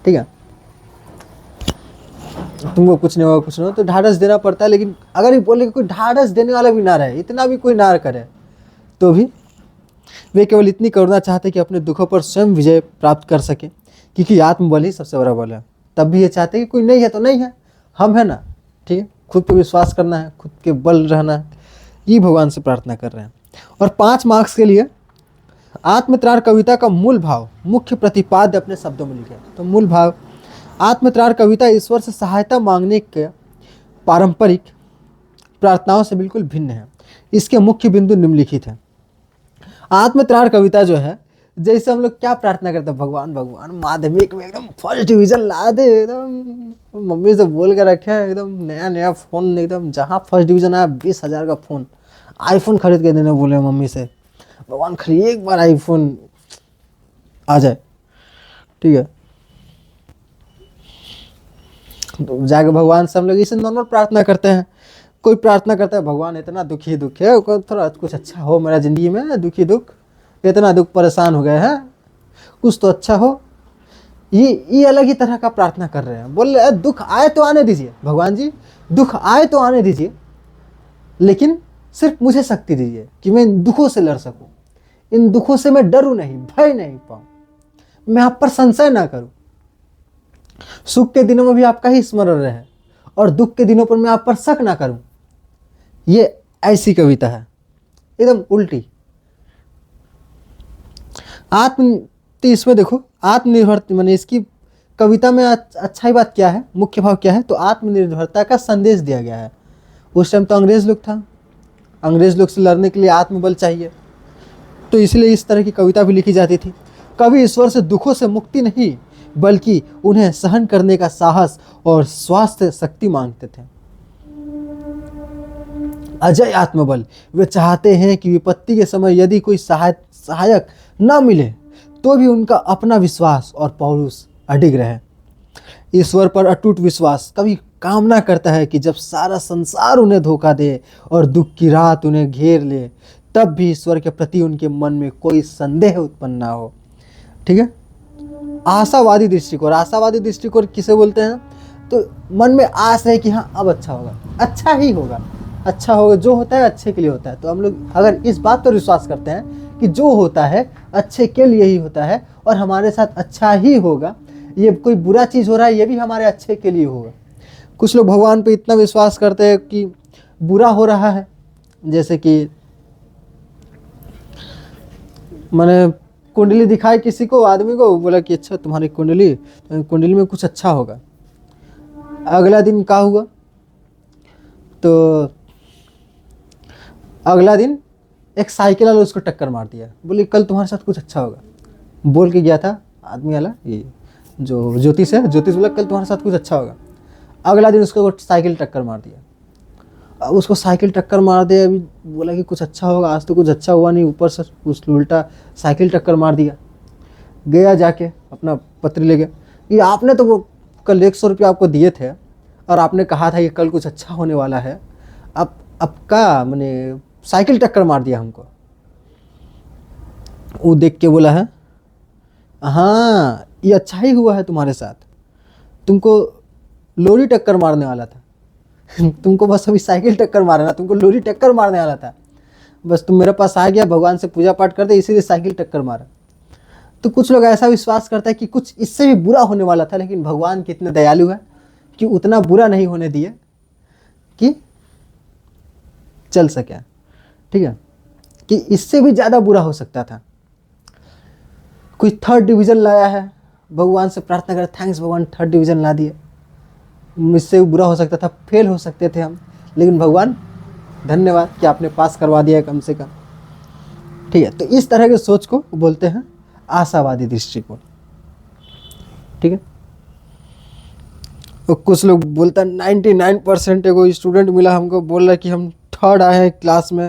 ठीक है, तुमको कुछ नहीं होगा, कुछ नहीं होगा, तो ढाढ़स देना पड़ता है। लेकिन अगर ये बोले कि कोई ढाढ़स देने वाला भी ना रहे, इतना भी कोई ना करे, तो भी वे केवल इतनी करुणा चाहते कि अपने दुखों पर स्वयं विजय प्राप्त कर सके, क्योंकि आत्मबल ही सबसे बड़ा बल है। तब भी ये चाहते हैं कि कोई नहीं है तो नहीं है, हम है ना, ठीक है। खुद पे विश्वास करना है, खुद के बल रहना है, ये भगवान से प्रार्थना कर रहे हैं। और 5 मार्क्स के लिए आत्मत्राण कविता का मूल भाव, मुख्य प्रतिपाद्य अपने शब्दों में लिखे। तो मूल भाव, आत्मत्राण कविता ईश्वर से सहायता मांगने के पारंपरिक प्रार्थनाओं से बिल्कुल भिन्न है। इसके मुख्य बिंदु निम्नलिखित हैं। आत्मत्राण कविता जो है, जैसे हम लोग क्या प्रार्थना करते हैं, भगवान भगवान माध्यमिक में एकदम फर्स्ट डिवीजन ला दे, एकदम मम्मी से बोल के रखे हैं, एकदम नया नया फ़ोन, एकदम जहाँ फर्स्ट डिवीजन आया 20,000 का फ़ोन, आईफोन खरीद के देने बोले मम्मी से, भगवान खरीद एक बार आईफोन आ जाए, ठीक है। तो जाके भगवान से हम लोग इसे नॉर्मल प्रार्थना करते हैं। कोई प्रार्थना करता है भगवान इतना दुखी दुख है, थोड़ा कुछ अच्छा हो मेरा ज़िंदगी में, दुखी दुख, इतना दुख परेशान हो गए हैं, कुछ तो अच्छा हो। ये अलग ही तरह का प्रार्थना कर रहे हैं। बोल रहे दुख आए तो आने दीजिए भगवान जी, दुख आए तो आने दीजिए, लेकिन सिर्फ मुझे शक्ति दीजिए कि मैं इन दुखों से लड़ सकूं, इन दुखों से मैं डरूं नहीं, भय नहीं पाऊं, मैं आप पर संशय ना करूं। सुख के दिनों में भी आपका ही स्मरण रहे और दुख के दिनों पर मैं आप पर शक ना करूं। ये ऐसी कविता है, एकदम उल्टी। तो इसमें देखो आत्मनिर्भर, मैंने इसकी कविता में अच्छाई बात क्या है, मुख्य भाव क्या है, तो आत्मनिर्भरता का संदेश दिया गया है। उस टाइम तो अंग्रेज लोग था, अंग्रेज लोग से लड़ने के लिए आत्मबल चाहिए, तो इसलिए इस तरह की कविता भी लिखी जाती थी। कवि ईश्वर से दुखों से मुक्ति नहीं, बल्कि उन्हें सहन करने का साहस और स्वास्थ्य शक्ति मांगते थे। अजय आत्मबल, वे चाहते हैं कि विपत्ति के समय यदि कोई सहायक न मिले तो भी उनका अपना विश्वास और पौरुष अडिग रहे। ईश्वर पर अटूट विश्वास, कवि कामना करता है कि जब सारा संसार उन्हें धोखा दे और दुख की रात उन्हें घेर ले, तब भी ईश्वर के प्रति उनके मन में कोई संदेह उत्पन्न ना हो, ठीक है। आशावादी दृष्टिकोण, आशावादी दृष्टिकोण किसे बोलते हैं, तो मन में आस है कि हाँ अब अच्छा होगा, अच्छा ही होगा, अच्छा होगा, जो होता है अच्छे के लिए होता है। तो हम लोग अगर इस बात पर विश्वास करते हैं कि जो होता है अच्छे के लिए ही होता है और हमारे साथ अच्छा ही होगा, ये कोई बुरा चीज़ हो रहा है ये भी हमारे अच्छे के लिए होगा। कुछ लोग भगवान पे इतना विश्वास करते हैं कि बुरा हो रहा है, जैसे कि मैंने कुंडली दिखाई किसी को, आदमी को, बोला कि अच्छा तुम्हारी कुंडली में कुछ अच्छा होगा। अगला दिन क्या हुआ, तो अगला दिन एक साइकिल वाला उसको टक्कर मार दिया, बोले कल तुम्हारे साथ कुछ अच्छा होगा, बोल के गया था आदमी वाला, ये जो ज्योतिष है, ज्योतिष बोला कल तुम्हारे साथ कुछ अच्छा होगा। अगला दिन उसको साइकिल टक्कर मार दिया, अब उसको साइकिल टक्कर मार दे, अभी बोला कि कुछ अच्छा होगा, आज तो कुछ अच्छा हुआ नहीं, ऊपर से उस उल्टा साइकिल टक्कर मार दिया। गया जाके अपना पत्र ले गया, ये आपने तो वो कल 100 रुपये आपको दिए थे और आपने कहा था कि कल कुछ अच्छा होने वाला है, अब का मैंने साइकिल टक्कर मार दिया हमको। वो देख के बोला है हाँ ये अच्छा ही हुआ है तुम्हारे साथ, तुमको लोरी टक्कर मारने वाला था तुमको बस अभी साइकिल टक्कर मारना, तुमको लोरी टक्कर मारने वाला था, बस तुम मेरे पास आ गया, भगवान से पूजा पाठ करते इसीलिए साइकिल टक्कर मारा। तो कुछ लोग ऐसा विश्वास करते हैं कि कुछ इससे भी बुरा होने वाला था, लेकिन भगवान कितने दयालु है कि उतना बुरा नहीं होने दिए कि चल सके, ठीक है, कि इससे भी ज़्यादा बुरा हो सकता था। कोई 3rd डिवीज़न लाया है, भगवान से प्रार्थना कर थैंक्स भगवान 3rd डिवीज़न ला दिए, मुझसे बुरा हो सकता था, फेल हो सकते थे हम, लेकिन भगवान धन्यवाद कि आपने पास करवा दिया कम से कम, ठीक है। तो इस तरह के सोच को बोलते हैं आशावादी दृष्टिकोण, ठीक है। तो कुछ लोग बोलते हैं 99% एगो स्टूडेंट मिला हमको, बोल रहा है कि हम 3rd आए हैं क्लास में,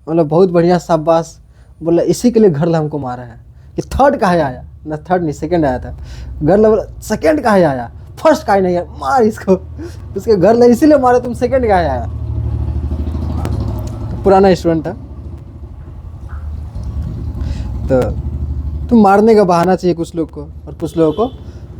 मतलब बहुत बढ़िया शाबाश, बोल रहा इसी के लिए घर हमको मारा है कि 3rd कहाँ आया, ना 3rd नहीं 2nd आया था, घर बोला 2nd कहाँ आया, 1st कहाँ नहीं है, मार इसको, उसके घर इसीलिए मारे तुम 2nd कहाँ आया। तो पुराना स्टूडेंट था, तो तुम मारने का बहाना चाहिए कुछ लोग को और कुछ लोगों को।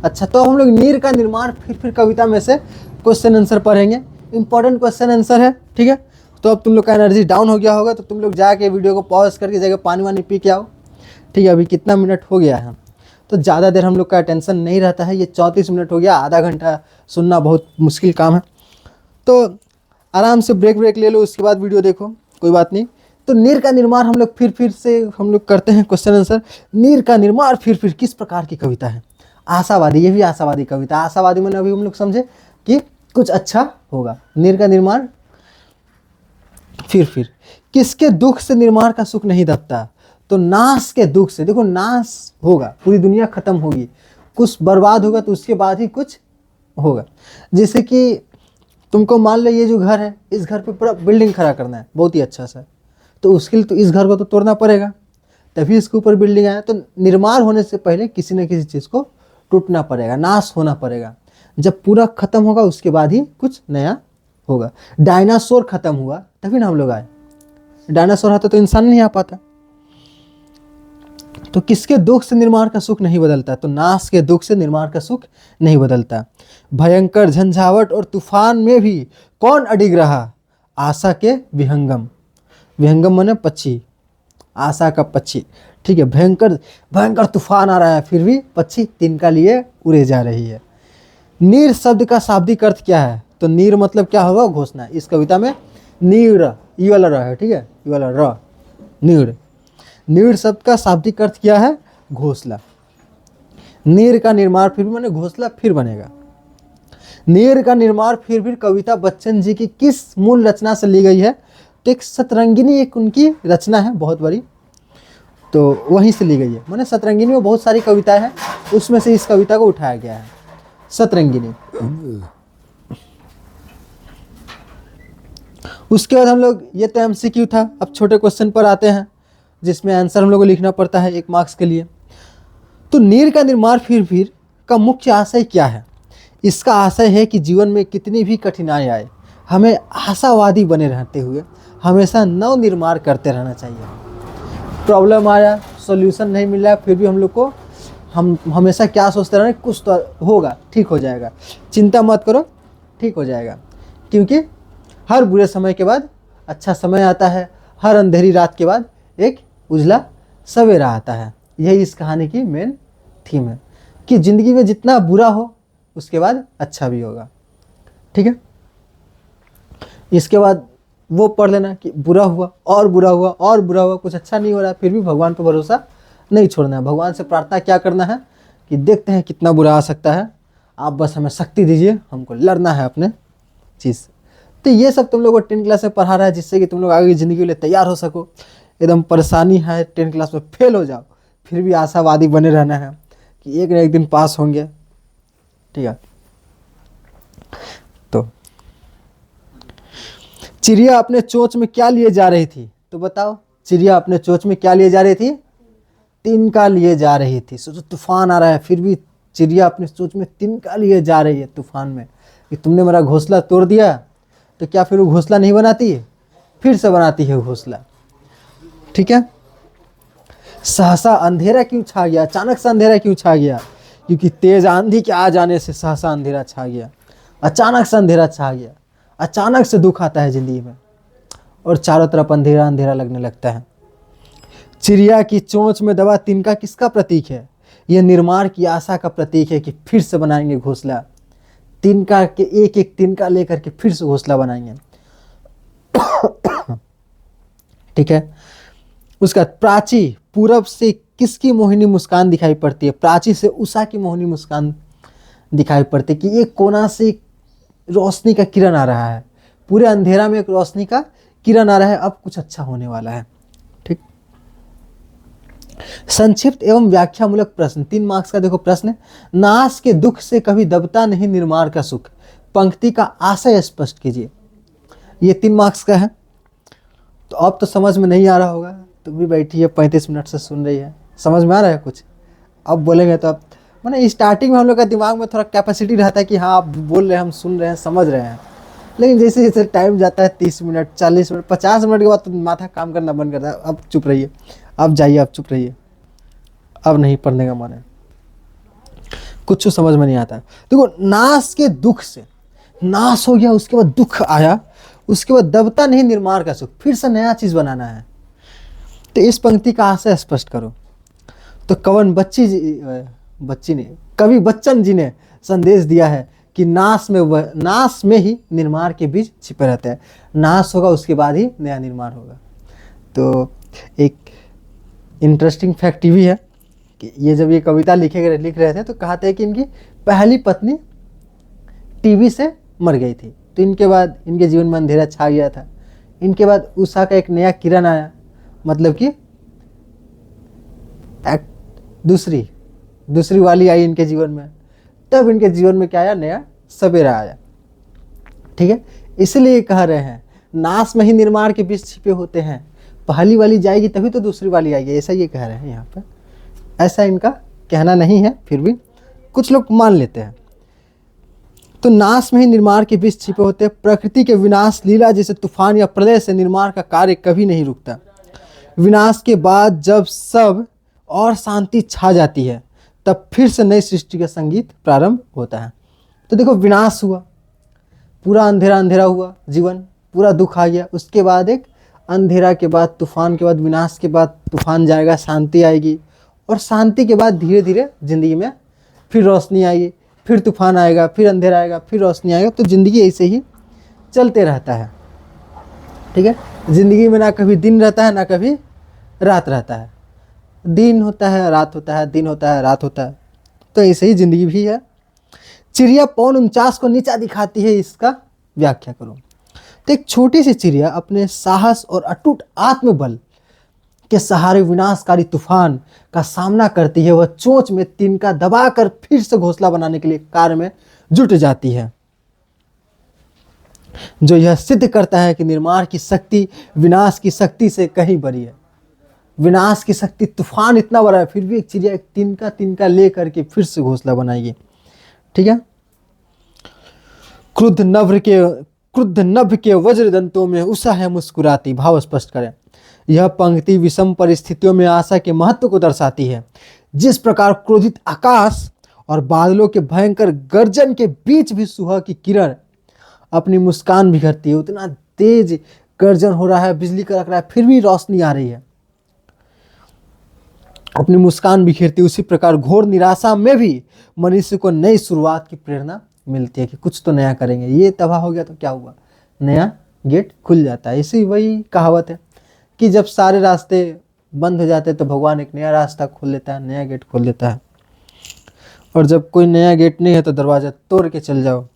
अच्छा, तो हम लोग नीर का निर्माण फिर कविता में से क्वेश्चन आंसर पढ़ेंगे, इंपॉर्टेंट क्वेश्चन आंसर है, ठीक है। तो अब तुम लोग का एनर्जी डाउन हो गया होगा, तो तुम लोग जाके वीडियो को पॉज करके जाके पानी वानी पी के आओ, ठीक है। अभी कितना मिनट हो गया है, तो ज़्यादा देर हम लोग का अटेंशन नहीं रहता है। ये 34 मिनट हो गया, आधा घंटा सुनना बहुत मुश्किल काम है। तो आराम से ब्रेक ले लो, उसके बाद वीडियो देखो, कोई बात नहीं। तो नीर का निर्माण हम लोग फिर से हम लोग करते हैं क्वेश्चन आंसर। नीर का निर्माण फिर किस प्रकार की कविता है? आशावादी, ये भी आशावादी कविता। आशावादी मैंने अभी हम लोग समझे कि कुछ अच्छा होगा। नीर का निर्माण फिर किसके दुख से निर्माण का सुख नहीं दबता? तो नाश के दुख से। देखो नाश होगा, पूरी दुनिया खत्म होगी, कुछ बर्बाद होगा तो उसके बाद ही कुछ होगा। जैसे कि तुमको मान लो ये जो घर है, इस घर पे पूरा बिल्डिंग खड़ा करना है बहुत ही अच्छा सा, तो उसके लिए तो इस घर को तो तोड़ना पड़ेगा, तभी इसके ऊपर बिल्डिंग आया। तो निर्माण होने से पहले किसी न किसी चीज़ को टूटना पड़ेगा, नाश होना पड़ेगा। जब पूरा खत्म होगा उसके बाद ही कुछ नया होगा। डायनासोर खत्म हुआ तभी ना हम लोग आए, डायनासोर आता तो इंसान नहीं आ पाता। तो किसके दुख से निर्माण का सुख नहीं बदलता? तो नाश के दुख से निर्माण का सुख नहीं बदलता। भयंकर झंझावट और तूफान में भी कौन अडिग रहा? आशा के विहंगम। विहंगम माने पक्षी, आशा का पक्षी, ठीक है। भयंकर तूफान आ रहा है फिर भी पक्षी तिनका लिए उड़े जा रही है। नीर शब्द का शाब्दिक अर्थ क्या है? तो नीर मतलब क्या होगा? घोषणा। इस कविता में नीर, ये वाला र है, ठीक है, ये वाला र, नीर। नीर शब्द का शाब्दिक अर्थ क्या है? घोषला। नीर का निर्माण फिर भी माने घोषला फिर बनेगा। नीर का निर्माण फिर कविता बच्चन जी की किस मूल रचना से ली गई है? तो एक सतरंगिनी, एक उनकी रचना है बहुत बड़ी, तो वहीं से ली गई है। माने सतरंगिनी में बहुत सारी कविताएं हैं, उसमें से इस कविता को उठाया गया है, सतरंगिनी। उसके बाद हम लोग, ये तो MCQ था, अब छोटे क्वेश्चन पर आते हैं जिसमें आंसर हम लोग को लिखना पड़ता है 1 मार्क्स के लिए। तो नीर का निर्माण फिर का मुख्य आशय क्या है? इसका आशय है कि जीवन में कितनी भी कठिनाई आए, हमें आशावादी बने रहते हुए हमेशा नव निर्माण करते रहना चाहिए। प्रॉब्लम आया, सॉल्यूशन नहीं मिल रहा, फिर भी हम लोग को हम हमेशा क्या सोचते रहना, कुछ तो होगा, ठीक हो जाएगा, चिंता मत करो, ठीक हो जाएगा। क्योंकि हर बुरे समय के बाद अच्छा समय आता है, हर अंधेरी रात के बाद एक उजला सवेरा आता है। यही इस कहानी की मेन थीम है कि ज़िंदगी में जितना बुरा हो उसके बाद अच्छा भी होगा, ठीक है। इसके बाद वो पढ़ लेना कि बुरा हुआ और बुरा हुआ और बुरा हुआ, कुछ अच्छा नहीं हो रहा, फिर भी भगवान पर भरोसा नहीं छोड़ना है। भगवान से प्रार्थना क्या करना है कि देखते हैं कितना बुरा आ सकता है, आप बस हमें शक्ति दीजिए, हमको लड़ना है अपने चीज़ से। तो ये सब तुम लोग को 10 क्लास में पढ़ा रहा है जिससे कि तुम लोग आगे ज़िंदगी के लिए तैयार हो सको। एकदम परेशानी है, 10 क्लास में फेल हो जाओ, फिर भी आशावादी बने रहना है कि एक न एक दिन पास होंगे, ठीक है। तो चिड़िया अपने चोंच में क्या लिए जा रही थी? तो बताओ, चिड़िया अपने चोंच में क्या लिए जा रही थी? तिनका लिए जा रही थी। सोचो तूफान आ रहा है फिर भी चिड़िया अपने चोंच में तिनका लिए जा रही है तूफान में, कि तुमने मेरा घोंसला तोड़ दिया, तो क्या फिर वो घोंसला नहीं बनाती है? फिर से बनाती है घोंसला, ठीक है। सहसा अंधेरा क्यों छा गया? अचानक से अंधेरा क्यों छा गया? क्योंकि तेज आंधी के आ जाने से सहसा अंधेरा छा गया। अचानक से अंधेरा छा गया, अचानक से दुख आता है ज़िंदगी में और चारों तरफ अंधेरा अंधेरा लगने लगता है। चिड़िया की चोंच में दबा तिनका किसका प्रतीक है? यह निर्माण की आशा का प्रतीक है कि फिर से बनाएंगे घोंसला, तिनका के एक एक तिनका लेकर के फिर से घोंसला बनाएंगे, ठीक है। उसका प्राची पूरब से किसकी मोहिनी मुस्कान दिखाई पड़ती है? प्राची से उषा की मोहिनी मुस्कान दिखाई पड़ती है कि एक कोना से रोशनी का किरण आ रहा है, पूरे अंधेरा में एक रोशनी का किरण आ रहा है, अब कुछ अच्छा होने वाला है, ठीक। संक्षिप्त एवं व्याख्यामूलक प्रश्न, 3 मार्क्स का देखो प्रश्न। नाश के दुख से कभी दबता नहीं निर्माण का सुख, पंक्ति का आशय स्पष्ट कीजिए। ये 3 मार्क्स का है। तो अब तो समझ में नहीं आ रहा होगा, तुम भी बैठी है 35 मिनट से सुन रही है, समझ में आ रहा है कुछ? अब बोलेंगे तो अब माने स्टार्टिंग में हम लोग का दिमाग में थोड़ा कैपेसिटी रहता है कि हाँ आप बोल रहे हैं, हम सुन रहे हैं, समझ रहे हैं। लेकिन जैसे जैसे टाइम जाता है 30 मिनट 40 मिनट 50 मिनट के बाद तो माथा काम करना बंद करता है। अब चुप रहिए, अब जाइए, अब चुप रहिए, अब नहीं पढ़ने का मन है, कुछ समझ में नहीं आता। देखो नाश के दुख से, नाश हो गया उसके बाद दुख आया, उसके बाद दबता नहीं निर्माण का सुख, फिर से नया चीज़ बनाना है। तो इस पंक्ति का आशय स्पष्ट करो। तो कवन बच्ची बच्ची ने, कवि बच्चन जी ने संदेश दिया है कि नाश में ही निर्माण के बीज छिपे रहते हैं। नाश होगा उसके बाद ही नया निर्माण होगा। तो एक इंटरेस्टिंग फैक्ट भी है कि ये जब ये कविता लिख रहे थे तो कहते हैं कि इनकी पहली पत्नी टीबी से मर गई थी। तो इनके बाद इनके जीवन में अंधेरा छा गया था। इनके बाद उषा का एक नया किरण आया, मतलब कि दूसरी वाली आई इनके जीवन में। तब इनके जीवन में क्या आया, नया सवेरा आया। ठीक है, इसलिए कह रहे हैं नाश में ही निर्माण के बीज छिपे होते हैं। पहली वाली जाएगी तभी तो दूसरी वाली आएगी, ऐसा ये कह रहे हैं यहाँ पर। ऐसा इनका कहना नहीं है, फिर भी कुछ लोग मान लेते हैं। तो नाश में ही निर्माण के बीज छिपे होते हैं। प्रकृति के विनाश लीला जैसे तूफान या प्रलय से निर्माण का कार्य कभी नहीं रुकता। विनाश के बाद जब सब और शांति छा जाती है तब फिर से नई सृष्टि का संगीत प्रारंभ होता है। तो देखो, विनाश हुआ, पूरा अंधेरा अंधेरा हुआ, जीवन पूरा दुख आ गया। उसके बाद एक अंधेरा के बाद तूफान के बाद विनाश के बाद तूफान जाएगा, शांति आएगी। और शांति के बाद धीरे धीरे ज़िंदगी में फिर रोशनी आएगी, फिर तूफान आएगा, फिर अंधेरा आएगा, फिर रोशनी आएगा। तो ज़िंदगी ऐसे ही चलते रहता है। ठीक है, ज़िंदगी में ना कभी दिन रहता है ना कभी रात रहता है। दिन होता है, रात होता है, दिन होता है, रात होता है। तो ऐसे ही ज़िंदगी भी है। चिड़िया पौन 49 को नीचा दिखाती है, इसका व्याख्या करो। तो एक छोटी सी चिड़िया अपने साहस और अटूट आत्मबल के सहारे विनाशकारी तूफान का सामना करती है। वह चोंच में तिनका दबाकर फिर से घोंसला बनाने के लिए कार्य में जुट जाती है, जो यह सिद्ध करता है कि निर्माण की शक्ति विनाश की शक्ति से कहीं बड़ी है। विनाश की शक्ति, तूफान इतना बड़ा है, फिर भी एक चिड़िया एक तिनका ले करके फिर से घोंसला बनाएगी। ठीक है, क्रुद्ध नभ के वज्रदंतों में उषा है मुस्कुराती। भाव स्पष्ट करें। यह पंक्ति विषम परिस्थितियों में आशा के महत्व को दर्शाती है। जिस प्रकार क्रोधित आकाश और बादलों के भयंकर गर्जन के बीच भी सुबह की किरण अपनी मुस्कान बिखरती है, उतना तेज गर्जन हो रहा है, बिजली कड़क रहा है, फिर भी रोशनी आ रही है, अपनी मुस्कान बिखेरती। उसी प्रकार घोर निराशा में भी मनुष्य को नई शुरुआत की प्रेरणा मिलती है कि कुछ तो नया करेंगे। ये तबाह हो गया तो क्या हुआ, नया गेट खुल जाता है। इसी वही कहावत है कि जब सारे रास्ते बंद हो जाते हैं तो भगवान एक नया रास्ता खोल लेता है, नया गेट खोल लेता है। और जब कोई नया गेट नहीं है तो दरवाजा तोड़ के चल जाओ,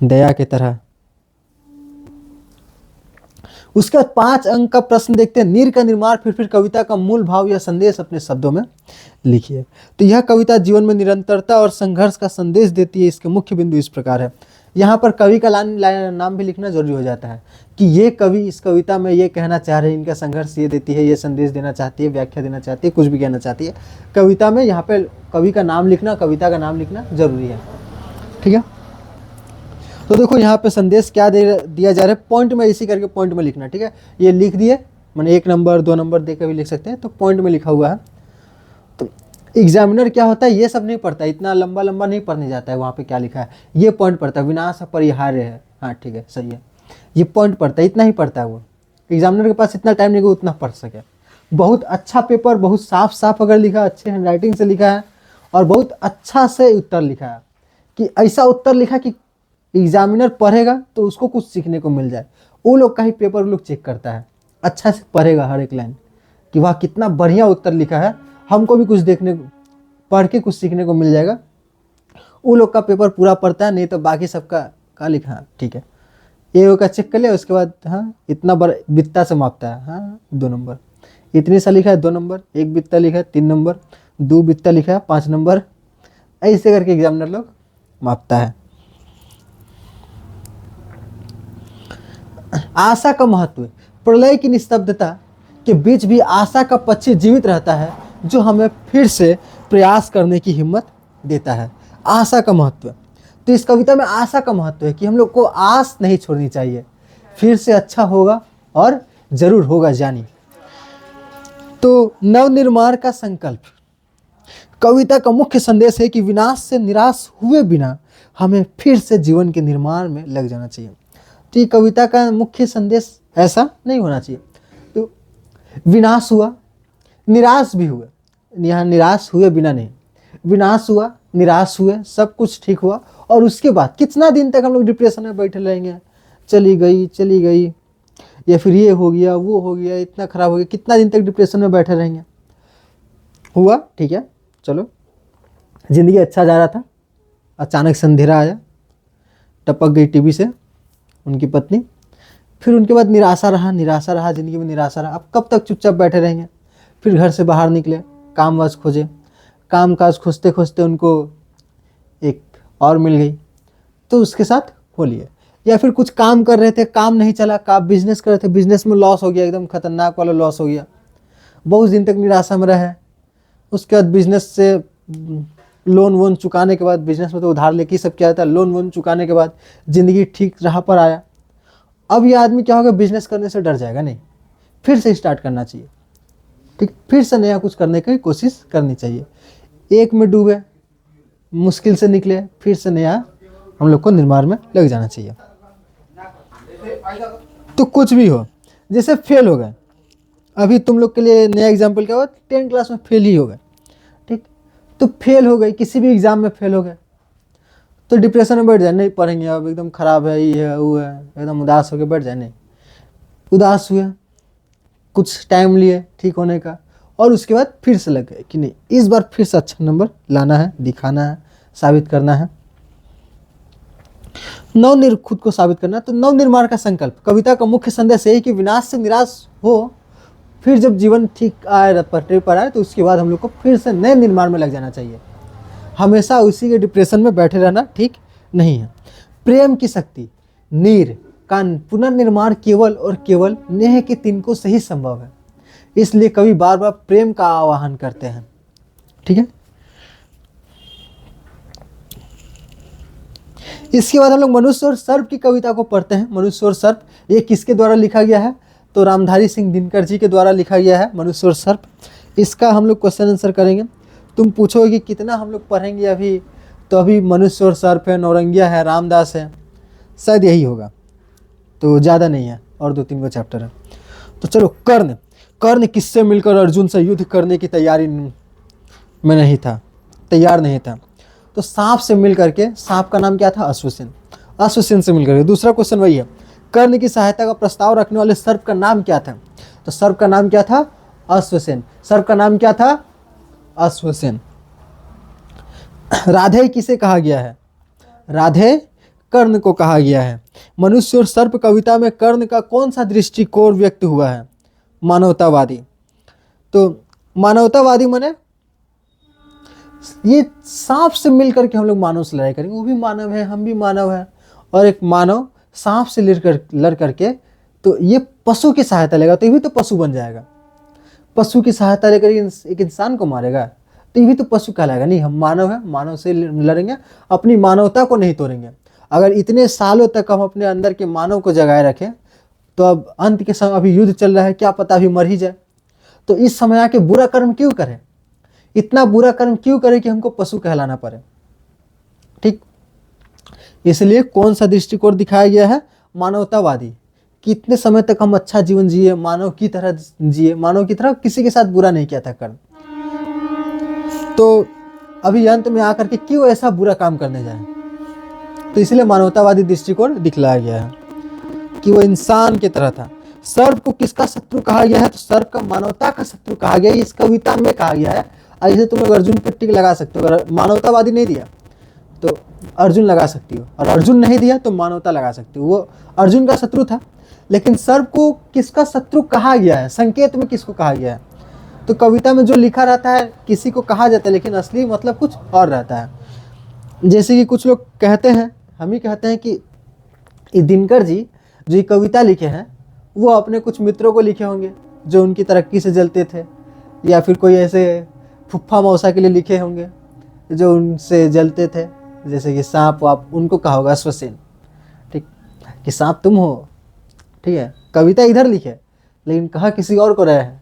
दया की तरह। उसके बाद 5 अंक का प्रश्न देखते हैं। नीर का निर्माण। फिर कविता का मूल भाव या संदेश अपने शब्दों में लिखिए। तो यह कविता जीवन में निरंतरता और संघर्ष का संदेश देती है। इसके मुख्य बिंदु इस प्रकार है। यहाँ पर कवि का नाम भी लिखना जरूरी हो जाता है कि ये कवि इस कविता में ये कहना चाह रहे हैं, इनका संघर्ष ये देती है, ये संदेश देना चाहती है, व्याख्या देना चाहती है, कुछ भी कहना चाहती है। कविता में यहाँ पे कवि का नाम लिखना, कविता का नाम लिखना जरूरी है। ठीक है, तो देखो यहाँ पे संदेश क्या दिया जा रहा है, पॉइंट में इसी करके पॉइंट में लिखना। ठीक है, ये लिख दिए, मैंने 1 नंबर 2 नंबर देकर भी लिख सकते हैं, तो पॉइंट में लिखा हुआ है। तो एग्जामिनर क्या होता है, ये सब नहीं पढ़ता, इतना लंबा लंबा नहीं पढ़ने जाता है। वहाँ पे क्या लिखा है ये पॉइंट पढ़ता है, विनाश अपरिहार्य है। हाँ ठीक है, सही है, ये पॉइंट पढ़ता है, इतना ही पढ़ता है वो। एग्जामिनर के पास इतना टाइम नहीं कि उतना पढ़ सके। बहुत अच्छा पेपर, बहुत साफ साफ अगर लिखा, अच्छे हैंड राइटिंग से लिखा है और बहुत अच्छा से उत्तर लिखा है, कि ऐसा उत्तर लिखा कि एग्जामिनर पढ़ेगा तो उसको कुछ सीखने को मिल जाए, वो लोग का ही पेपर लोग चेक करता है। अच्छा से पढ़ेगा हर एक लाइन कि वह कितना बढ़िया उत्तर लिखा है, हमको भी कुछ पढ़ के कुछ सीखने को मिल जाएगा। वो लोग का पेपर पूरा पढ़ता है, नहीं तो बाकी सबका का लिखा है। ठीक है, ये का चेक कर लिया, उसके बाद हाँ इतना बड़ा बित्ता से मापता है, हाँ 2 नंबर, इतने सा लिखा है 2 नंबर, 1 बित्ता लिखा है 3 नंबर, 2 बित्ता लिखा है 5 नंबर, ऐसे करके एग्जामिनर लोग मापता है। आशा का महत्व। प्रलय की निस्तब्धता के बीच भी आशा का पक्षी जीवित रहता है, जो हमें फिर से प्रयास करने की हिम्मत देता है। आशा का महत्व। तो इस कविता में आशा का महत्व है कि हम लोग को आस नहीं छोड़नी चाहिए, फिर से अच्छा होगा और जरूर होगा जानी। तो नवनिर्माण का संकल्प। कविता का मुख्य संदेश है कि विनाश से निराश हुए बिना हमें फिर से जीवन के निर्माण में लग जाना चाहिए। तो ये कविता का मुख्य संदेश ऐसा नहीं होना चाहिए। तो विनाश हुआ, निराश भी हुए, यहाँ निराश हुए बिना नहीं, विनाश हुआ, निराश हुए, सब कुछ ठीक हुआ, और उसके बाद कितना दिन तक हम लोग डिप्रेशन में बैठे रहेंगे, चली गई, या फिर ये हो गया, वो हो गया, इतना खराब हो गया, कितना दिन तक डिप्रेशन में बैठे रहेंगे। हुआ, ठीक है, चलो ज़िंदगी अच्छा जा रहा था, अचानक से अंधेरा आया, टपक गई टीवी से उनकी पत्नी, फिर उनके बाद निराशा रहा, ज़िंदगी में निराशा रहा। अब कब तक चुपचाप बैठे रहेंगे? फिर घर से बाहर निकले, काम वाज खोजे, काम काज खोजते खोजते उनको एक और मिल गई, तो उसके साथ हो लिए। या फिर कुछ काम कर रहे थे, काम नहीं चला, काम बिजनेस कर रहे थे, बिजनेस में लॉस हो गया, एकदम खतरनाक वाला लॉस हो गया, बहुत दिन तक निराशा में रहे। उसके बाद बिजनेस से लोन वोन चुकाने के बाद, बिजनेस में तो उधार लेके सब किया था, लोन वोन चुकाने के बाद ज़िंदगी ठीक राह पर आया। अब ये आदमी क्या होगा, बिजनेस करने से डर जाएगा, नहीं, फिर से स्टार्ट करना चाहिए, ठीक, फिर से नया कुछ करने की कोशिश करनी चाहिए। एक में डूबे, मुश्किल से निकले, फिर से नया हम लोग को निर्माण में लग जाना चाहिए। तो कुछ भी हो, जैसे फेल हो गए, अभी तुम लोग के लिए नया एग्जाम्पल क्या हुआ, 10 क्लास में फेल ही हो गए, ठीक, तो फेल हो गए, किसी भी एग्जाम में फेल हो गए, तो डिप्रेशन में बैठ जाए, नहीं पढ़ेंगे अब, एकदम खराब है, ये है वो है, एकदम उदास होकर बैठ जाए, नहीं, उदास हुए, कुछ टाइम लिए ठीक होने का, और उसके बाद फिर से लग गए कि नहीं, इस बार फिर से अच्छा नंबर लाना है, दिखाना है, साबित करना है, खुद को साबित करना। तो नवनिर्माण का संकल्प, कविता का मुख्य संदेश यही कि विनाश से निराश हो, फिर जब जीवन ठीक आए, पटरी पर आए, तो उसके बाद हम लोग को फिर से नए निर्माण में लग जाना चाहिए। हमेशा उसी के डिप्रेशन में बैठे रहना ठीक नहीं है। प्रेम की शक्ति, नीर का पुनर्निर्माण केवल और केवल नेह के तिनको से ही संभव है, इसलिए कवि बार बार प्रेम का आह्वान करते हैं, ठीक है। इसके बाद हम लोग मनुष्य और सर्प की कविता को पढ़ते हैं। मनुष्य और सर्प, ये किसके द्वारा लिखा गया है, तो रामधारी सिंह दिनकर जी के द्वारा लिखा गया है, मनुष्य और सर्प। इसका हम लोग क्वेश्चन आंसर करेंगे। तुम पूछोगे कि कितना हम लोग पढ़ेंगे अभी, तो अभी मनुष्य और सर्प है, नौरंगिया है, रामदास है, शायद यही होगा, तो ज़्यादा नहीं है, और 2-3 गो चैप्टर है। तो चलो, कर्ण किससे मिलकर अर्जुन से युद्ध करने की तैयारी में नहीं था, तैयार नहीं था, तो सांप से मिल करके, सांप का नाम क्या था, अश्वसेन से मिलकर। दूसरा क्वेश्चन वही है, कर्ण की सहायता का प्रस्ताव रखने वाले सर्प का नाम क्या था, तो सर्प का नाम क्या था, अश्वसेन। सर्प का नाम क्या था, अश्वसेन। राधे किसे कहा गया है, राधे कर्ण को कहा गया है। मनुष्य और सर्प कविता में कर्ण का कौन सा दृष्टिकोण व्यक्त हुआ है, मानवतावादी। तो मानवतावादी माने ये सांप से मिलकर के हम लोग मानव से लड़ाई करेंगे, वो भी मानव है, हम भी मानव है, और एक मानव सांप से लड़ करके, तो ये पशु की सहायता लेगा, तो ये भी तो पशु बन जाएगा। पशु की सहायता लेकर एक इंसान को मारेगा, तो ये भी तो पशु कहलाएगा। नहीं, हम मानव है, मानव से लड़ेंगे, अपनी मानवता को नहीं तोड़ेंगे। अगर इतने सालों तक हम अपने अंदर के मानव को जगाए रखें, तो अब अंत के समय, अभी युद्ध चल रहा है, क्या पता अभी मर ही जाए, तो इस समय आके बुरा कर्म क्यों करें, इतना बुरा कर्म क्यों करें कि हमको पशु कहलाना पड़े, ठीक। इसलिए कौन सा दृष्टिकोण दिखाया गया है, मानवतावादी। कितने समय तक हम अच्छा जीवन जिए, मानव की तरह जिए, मानव की तरह, किसी के साथ बुरा नहीं किया था कर्म, तो अभी अंत में आकर के क्यों ऐसा बुरा काम करने जाए, तो इसलिए मानवतावादी दृष्टिकोण दिखलाया गया है कि वो इंसान की तरह था। सर्प को किसका शत्रु कहा गया है, तो सर्प का मानवता का शत्रु कहा गया है, इस कविता में कहा गया है। ऐसे तुम लोग अर्जुन पर टिक लगा सकते हो, अगर मानवतावादी नहीं दिया तो अर्जुन लगा सकती हो, और अर्जुन नहीं दिया तो मानवता लगा सकती हो। वो अर्जुन का शत्रु था, लेकिन सर्प को किसका शत्रु कहा गया है, संकेत में किसको कहा गया है, तो कविता में जो लिखा रहता है किसी को कहा जाता है, लेकिन असली मतलब कुछ और रहता है। जैसे कि कुछ लोग कहते हैं, हम ही कहते हैं कि ये दिनकर जी जो ये कविता लिखे हैं, वो अपने कुछ मित्रों को लिखे होंगे जो उनकी तरक्की से जलते थे, या फिर कोई ऐसे फुफ्फा मौसा के लिए लिखे होंगे जो उनसे जलते थे, जैसे कि सांप वाप, उनको कहा होगा अश्वसेन, ठीक, कि सांप तुम हो, ठीक है। कविता इधर लिखे, लेकिन कहा किसी और को रहे हैं,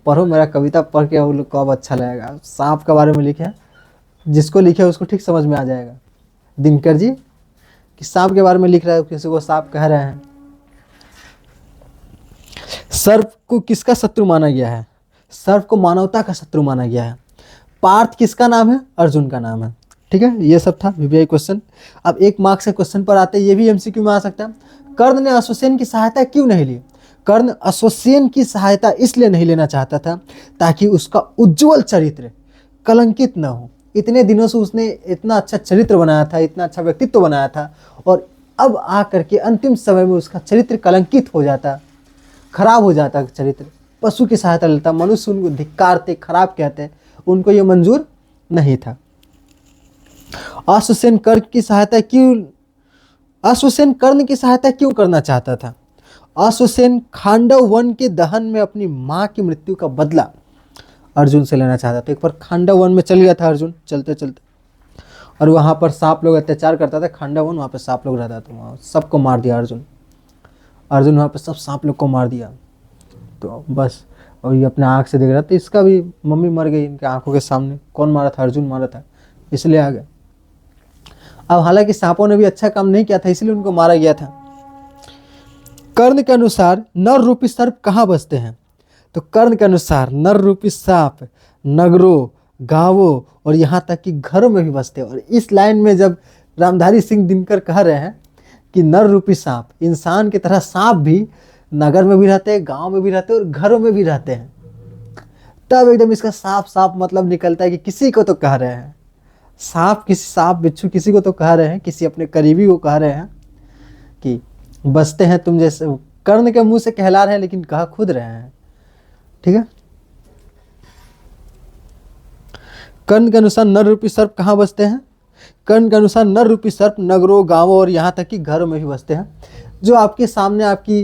पढ़ो मेरा कविता, पढ़ के वो लोग को अब अच्छा लगेगा। सांप के बारे में लिखे, जिसको लिखे उसको ठीक समझ में आ जाएगा। दिनकर जी कि सांप के बारे में लिख रहा है, किसी को सांप कह रहे हैं। सर्प को किसका शत्रु माना गया है, सर्प को मानवता का शत्रु माना गया है। पार्थ किसका नाम है? अर्जुन का नाम है। ठीक है, ये सब था वीवीआई क्वेश्चन। अब 1 मार्क्स के क्वेश्चन पर आते हैं, ये भी एमसीक्यू में आ सकता है। कर्ण ने अश्वसेन की सहायता क्यों नहीं ली? कर्ण अश्वसेन की सहायता इसलिए नहीं लेना चाहता था ताकि उसका उज्जवल चरित्र कलंकित न हो। इतने दिनों से उसने इतना अच्छा चरित्र बनाया था, इतना अच्छा व्यक्तित्व बनाया था, और अब आकर के अंतिम समय में उसका चरित्र कलंकित हो जाता, खराब हो जाता चरित्र। पशु की सहायता लेता, मनुष्य उनको धिक्कारते, खराब कहते, उनको ये मंजूर नहीं था। अश्वसेन कर्ण की सहायता क्यों करना चाहता था? अश्वसेन खांडव वन के दहन में अपनी मां की मृत्यु का बदला अर्जुन से लेना चाहता था। एक बार खांडव वन में चल गया था अर्जुन चलते चलते, और वहाँ पर सांप लोग अत्याचार करता था। खांडव वन, वहाँ पर सांप लोग रहता था, वहाँ सबको मार दिया अर्जुन वहाँ पर सब सांप लोग को मार दिया। तो बस, और ये अपने आँख से देख रहा था, इसका भी मम्मी मर गई इनके आंखों के सामने। कौन मारा था? अर्जुन मारा था, इसलिए आ गया। अब हालांकि सांपों ने भी अच्छा काम नहीं किया था, इसलिए उनको मारा गया था। कर्ण के अनुसार नर रूपी सर्प कहाँ बसते हैं? तो कर्ण के अनुसार नर रूपी सांप नगरों, गांवों और यहाँ तक कि घरों में भी बसते हैं। और इस लाइन में जब रामधारी सिंह दिनकर कह रहे हैं कि नर रूपी सांप, इंसान की तरह सांप भी नगर में भी रहते हैं, गांव में भी रहते हैं और घरों में भी रहते हैं, तब एकदम इसका साफ साफ मतलब निकलता है कि किसी को तो कह रहे हैं सांप बिच्छू किसी को तो कह रहे हैं, किसी अपने करीबी को कह रहे हैं कि बसते हैं तुम जैसे। कर्ण के मुंह से कहला रहे हैं लेकिन कह खुद रहे हैं। ठीक है, कर्ण के अनुसार नर रूपी सर्प कहाँ बसते हैं? कर्ण के अनुसार नर रूपी सर्प नगरों, गांवों और यहाँ तक कि घरों में भी बसते हैं। जो आपके सामने आपकी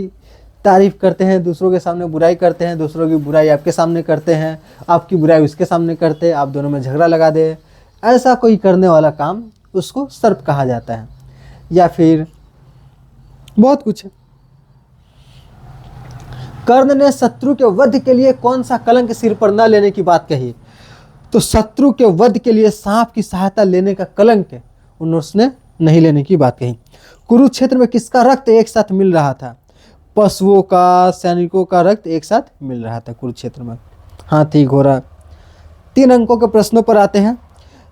तारीफ करते हैं, दूसरों के सामने बुराई करते हैं, दूसरों की बुराई आपके सामने करते हैं, आपकी बुराई उसके सामने करते हैं, आप दोनों में झगड़ा लगा दे, ऐसा कोई करने वाला काम उसको सर्प कहा जाता है। या फिर बहुत कुछ है। कर्ण ने शत्रु के वध के लिए कौन सा कलंक सिर पर न लेने की बात कही? तो शत्रु के वध के लिए सांप की सहायता लेने का कलंक उसने नहीं लेने की बात कही। कुरुक्षेत्र में किसका रक्त एक साथ मिल रहा था? पशुओं का, सैनिकों का रक्त एक साथ मिल रहा था कुरुक्षेत्र में। हाथी, घोड़ा। 3 अंकों के प्रश्नों पर आते हैं।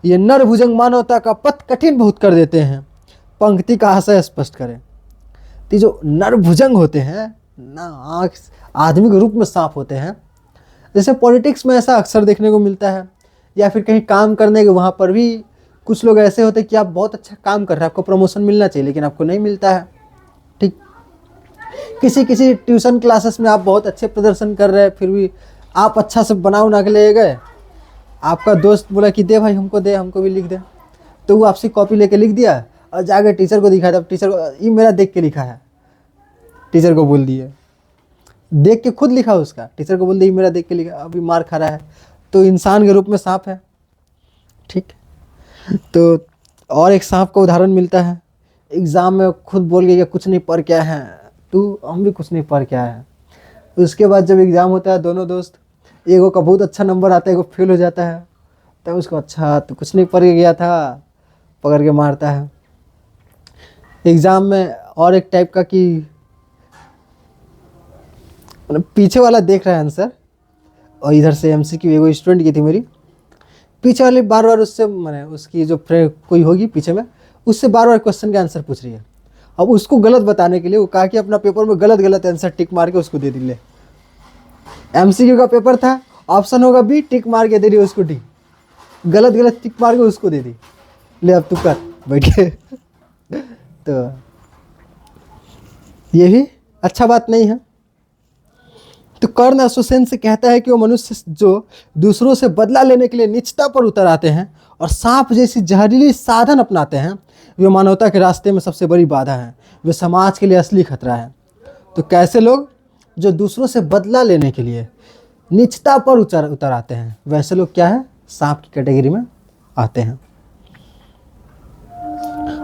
ये नरभुजंग मानवता का पथ कठिन बहुत कर देते हैं, पंक्ति का आशय स्पष्ट करें। तो जो नरभुजंग होते हैं ना, आँख आदमी के रूप में सांप होते हैं, जैसे पॉलिटिक्स में ऐसा अक्सर देखने को मिलता है, या फिर कहीं काम करने के वहाँ पर भी कुछ लोग ऐसे होते हैं कि आप बहुत अच्छा काम कर रहे हैं, आपको प्रमोशन मिलना चाहिए लेकिन आपको नहीं मिलता है। ठीक, किसी ट्यूशन क्लासेस में आप बहुत अच्छे प्रदर्शन कर रहे हैं, फिर भी आप अच्छा से बना के ले गए, आपका दोस्त बोला कि दे भाई हमको दे, हमको भी लिख दे, तो वो आपसे कॉपी लेके लिख दिया और जाकर टीचर को दिखाया। तब टीचर को, ये मेरा देख के लिखा है, टीचर को बोल दिए, देख के खुद लिखा उसका, टीचर को बोल दिया मेरा देख के लिखा, अभी मार खा रहा है। तो इंसान के रूप में सांप है। ठीक, तो और एक सांप का उदाहरण मिलता है, एग्ज़ाम में खुद बोल गया कुछ नहीं पढ़ क्या है तू, हम भी कुछ नहीं पढ़ क्या है। उसके बाद जब एग्ज़ाम होता है, दोनों दोस्त, एगो का बहुत अच्छा नंबर आता है, एगो फेल हो जाता है, तब उसको अच्छा तो कुछ नहीं पढ़ के गया था, पकड़ के मारता है। एग्ज़ाम में और एक टाइप का कि पीछे वाला देख रहा है आंसर, और इधर से एमसीक्यू एगो स्टूडेंट की थी मेरी, पीछे वाले बार बार उससे मैंने उसकी जो फ्रेंड कोई होगी पीछे में, उससे बार बार क्वेश्चन का आंसर पूछ रही है। अब उसको गलत बताने के लिए वो कहा कि अपना पेपर में गलत गलत आंसर टिक मार के उसको दे दी। ले, एमसीक्यू का पेपर था, ऑप्शन होगा बी, टिक मार के दे रही उसको डी, गलत गलत टिक मार के उसको दे दी, ले अब तू कर बैठ के। तो ये भी अच्छा बात नहीं है। तो कर्ण अश्वसेन से कहता है कि वो मनुष्य जो दूसरों से बदला लेने के लिए नीचता पर उतर आते हैं और सांप जैसी जहरीली साधन अपनाते हैं, वे मानवता के रास्ते में सबसे बड़ी बाधा है, वे समाज के लिए असली खतरा है। तो कैसे लोग? जो दूसरों से बदला लेने के लिए नीचता पर उतर आते हैं, वैसे लोग क्या है? सांप की कैटेगरी में आते हैं।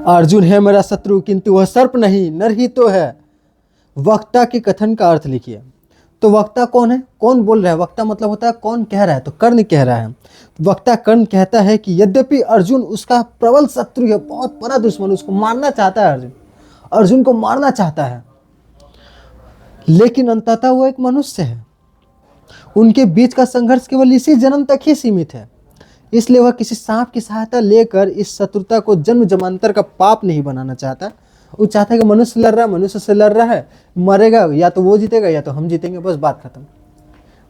अर्जुन है मेरा शत्रु किंतु वह सर्प नहीं नर ही तो है। वक्ता के कथन का अर्थ लिखिए। तो वक्ता कौन है? कौन बोल रहा है? वक्ता मतलब होता है कौन कह रहा है, तो कर्ण कह रहा है। वक्ता कर्ण कहता है कि यद्यपि अर्जुन उसका प्रबल शत्रु है, बहुत बड़ा दुश्मन, उसको मारना चाहता है, अर्जुन को मारना चाहता है, लेकिन अंततः वो एक मनुष्य है। उनके बीच का संघर्ष केवल इसी जन्म तक ही सीमित है। इसलिए वह किसी सांप की सहायता लेकर इस शत्रुता को जन्म जन्मांतर का पाप नहीं बनाना चाहता। वो चाहता है कि मनुष्य लड़ रहा है, मनुष्य से लड़ रहा है, मरेगा, या तो वो जीतेगा या तो हम जीतेंगे, बस बात खत्म।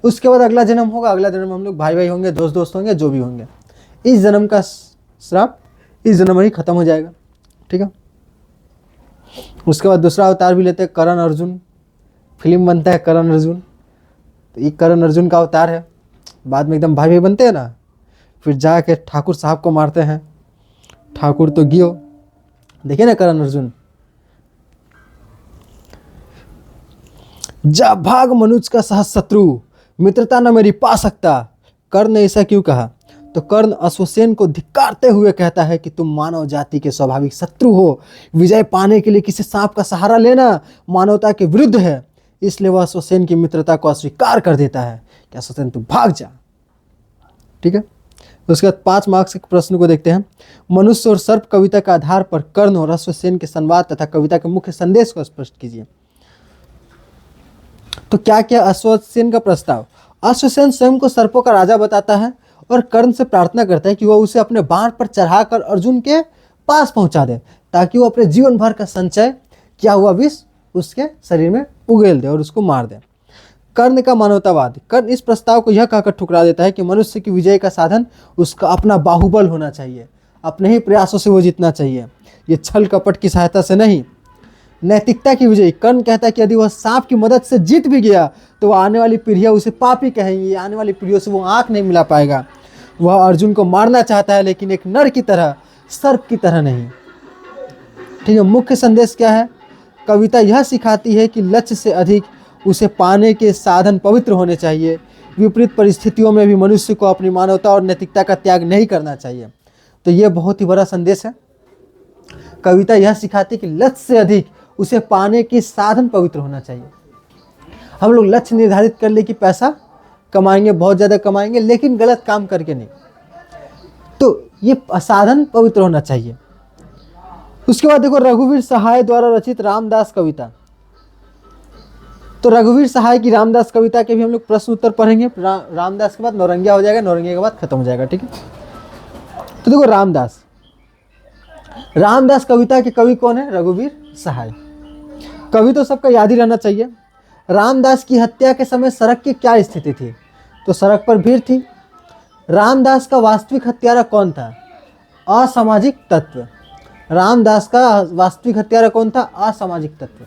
उसके बाद अगला जन्म होगा, अगला जन्म हम लोग भाई भाई होंगे, दोस्त दोस्त होंगे, जो भी होंगे। इस जन्म का श्राप इस जन्म में ही खत्म हो जाएगा। ठीक है। उसके बाद दूसरा अवतार भी लेते हैं, करण अर्जुन। फिल्म बनता है करण अर्जुन, तो ये करण अर्जुन का अवतार है। बाद में एकदम भाई भाई बनते हैं ना, फिर जाके ठाकुर साहब को मारते हैं। ठाकुर तो गियो, देखिए ना करण अर्जुन। जा भाग मनुज का सहज शत्रु, मित्रता न मेरी पा सकता। कर्ण ने ऐसा क्यों कहा? तो कर्ण अश्वसेन को धिक्कारते हुए कहता है कि तुम मानव जाति के स्वाभाविक शत्रु हो। विजय पाने के लिए किसी सांप का सहारा लेना मानवता के विरुद्ध है। इसलिए वह अश्वसेन की मित्रता को अस्वीकार कर देता है कि अश्वसेन तू भाग जा। ठीक है। उसके बाद 5 मार्क्स के प्रश्न को देखते हैं। मनुष्य और सर्प कविता के आधार पर कर्ण और अश्वसेन के संवाद तथा कविता के मुख्य संदेश को स्पष्ट कीजिए। तो क्या क्या अश्वसेन का प्रस्ताव? अश्वसेन स्वयं को सर्पों का राजा बताता है और कर्ण से प्रार्थना करता है कि वह उसे अपने बाण पर चढ़ाकर अर्जुन के पास पहुंचा दे, ताकि वो अपने जीवन भर का संचय किया हुआ विष उसके शरीर में उगेल दे और उसको मार दे। कर्ण का मानवतावाद। कर्ण इस प्रस्ताव को यह कहकर ठुकरा देता है कि मनुष्य की विजय का साधन उसका अपना बाहुबल होना चाहिए, अपने ही प्रयासों से वो जीतना चाहिए, ये छल कपट की सहायता से नहीं। नैतिकता की विजय। कर्ण कहता है कि यदि वह सांप की मदद से जीत भी गया तो वह आने वाली पीढ़ियां उसे पापी कहेंगी, आने वाली पीढ़ियों से वो आंख नहीं मिला पाएगा। वह अर्जुन को मारना चाहता है, लेकिन एक नर की तरह, सर्प की तरह नहीं। ठीक है। मुख्य संदेश क्या है? कविता यह सिखाती है कि लक्ष्य से अधिक उसे पाने के साधन पवित्र होने चाहिए। विपरीत परिस्थितियों में भी मनुष्य को अपनी मानवता और नैतिकता का त्याग नहीं करना चाहिए। तो यह बहुत ही बड़ा संदेश है। कविता यह सिखाती है कि लक्ष्य से अधिक उसे पाने के साधन पवित्र होना चाहिए। हम लोग लक्ष्य निर्धारित कर ले कि पैसा कमाएंगे, बहुत ज़्यादा कमाएंगे, लेकिन गलत काम करके नहीं, तो ये साधन पवित्र होना चाहिए। उसके बाद देखो रघुवीर सहाय द्वारा रचित रामदास कविता। तो रघुवीर सहाय की रामदास कविता के भी हम लोग प्रश्न उत्तर पढ़ेंगे। रामदास के बाद नौरंगिया हो जाएगा, नौरंगिया के बाद खत्म हो जाएगा। ठीक है। तो देखो रामदास कविता के कवि कौन है? रघुवीर सहाय। कवि तो सबका याद ही रहना चाहिए। रामदास की हत्या के समय सड़क की क्या स्थिति थी? तो सड़क पर भीड़ थी। रामदास का वास्तविक हत्यारा कौन था? असामाजिक तत्व। रामदास का वास्तविक हत्यारा कौन था? असामाजिक तत्व।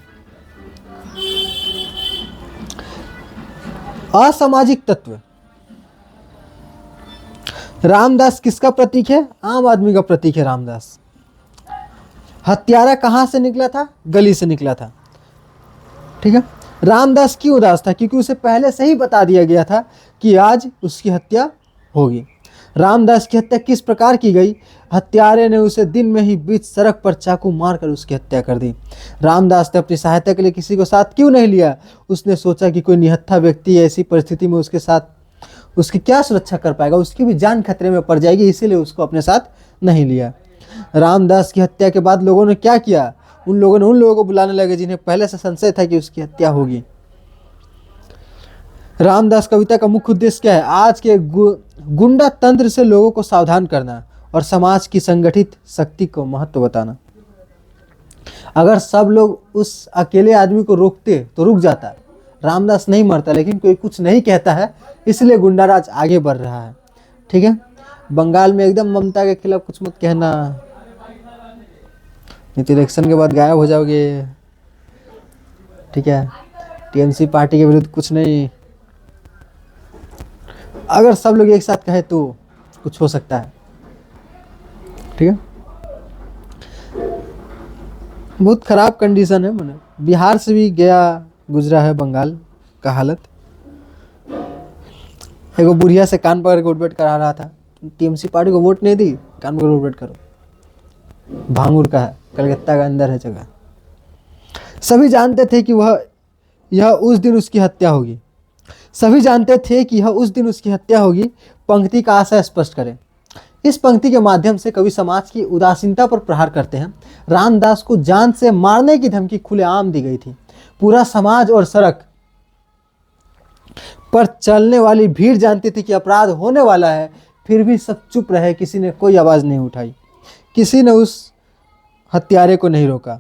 असामाजिक तत्व। रामदास किसका प्रतीक है? आम आदमी का प्रतीक है रामदास। हत्यारा कहां से निकला था? गली से निकला था। ठीक है। रामदास क्यों उदास था? क्योंकि उसे पहले से ही बता दिया गया था कि आज उसकी हत्या होगी। रामदास की हत्या किस प्रकार की गई? हत्यारे ने उसे दिन में ही बीच सड़क पर चाकू मारकर उसकी हत्या कर दी। रामदास ने अपनी सहायता के लिए किसी को साथ क्यों नहीं लिया? उसने सोचा कि कोई निहत्था व्यक्ति ऐसी परिस्थिति में उसके साथ उसकी क्या सुरक्षा कर पाएगा, उसकी भी जान खतरे में पड़ जाएगी, इसीलिए उसको अपने साथ नहीं लिया। रामदास की हत्या के बाद लोगों ने क्या किया? उन लोगों को बुलाने लगे जिन्हें पहले से संशय था कि उसकी हत्या होगी। रामदास कविता का मुख्य उद्देश्य क्या है? आज के गुंडा तंत्र से लोगों को सावधान करना और समाज की संगठित शक्ति को महत्व बताना। अगर सब लोग उस अकेले आदमी को रोकते तो रुक जाता। रामदास नहीं मरता, लेकिन कोई कुछ नहीं कहता है, इसलिए गुंडाराज आगे बढ़ रहा है। ठीक है। बंगाल में एकदम ममता के खिलाफ कुछ मत कहना, नहीं तो इलेक्शन के बाद गायब हो जाओगे। ठीक है। टीएमसी पार्टी के विरुद्ध कुछ नहीं। अगर सब लोग एक साथ कहे तो कुछ हो सकता है। ठीक है। बहुत खराब कंडीशन है। मैंने बिहार से भी गया गुजरा है बंगाल का हालत। एगो बुढ़िया से कान पकड़ के वोट करा रहा था। टीएमसी पार्टी को वोट नहीं दी, कान पकड़ वोट करो। भांगुर का है, कलकत्ता का अंदर है जगह। सभी जानते थे कि यह उस दिन उसकी हत्या होगी। सभी जानते थे कि यह उस दिन उसकी हत्या होगी। पंक्ति का आशय स्पष्ट करें। इस पंक्ति के माध्यम से कवि समाज की उदासीनता पर प्रहार करते हैं। रामदास को जान से मारने की धमकी खुलेआम दी गई थी। पूरा समाज और सड़क पर चलने वाली भीड़ जानती थी कि अपराध होने वाला है, फिर भी सब चुप रहे, किसी ने कोई आवाज़ नहीं उठाई, किसी ने उस हत्यारे को नहीं रोका।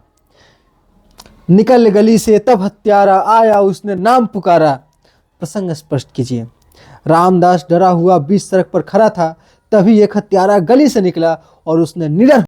निकल गली से तब हत्यारा आया, उसने नाम पुकारा। प्रसंग स्पष्ट कीजिए। रामदास डरा हुआ बीच सड़क पर खड़ा था, तभी एक हत्यारा गली से निकला और उसने निडर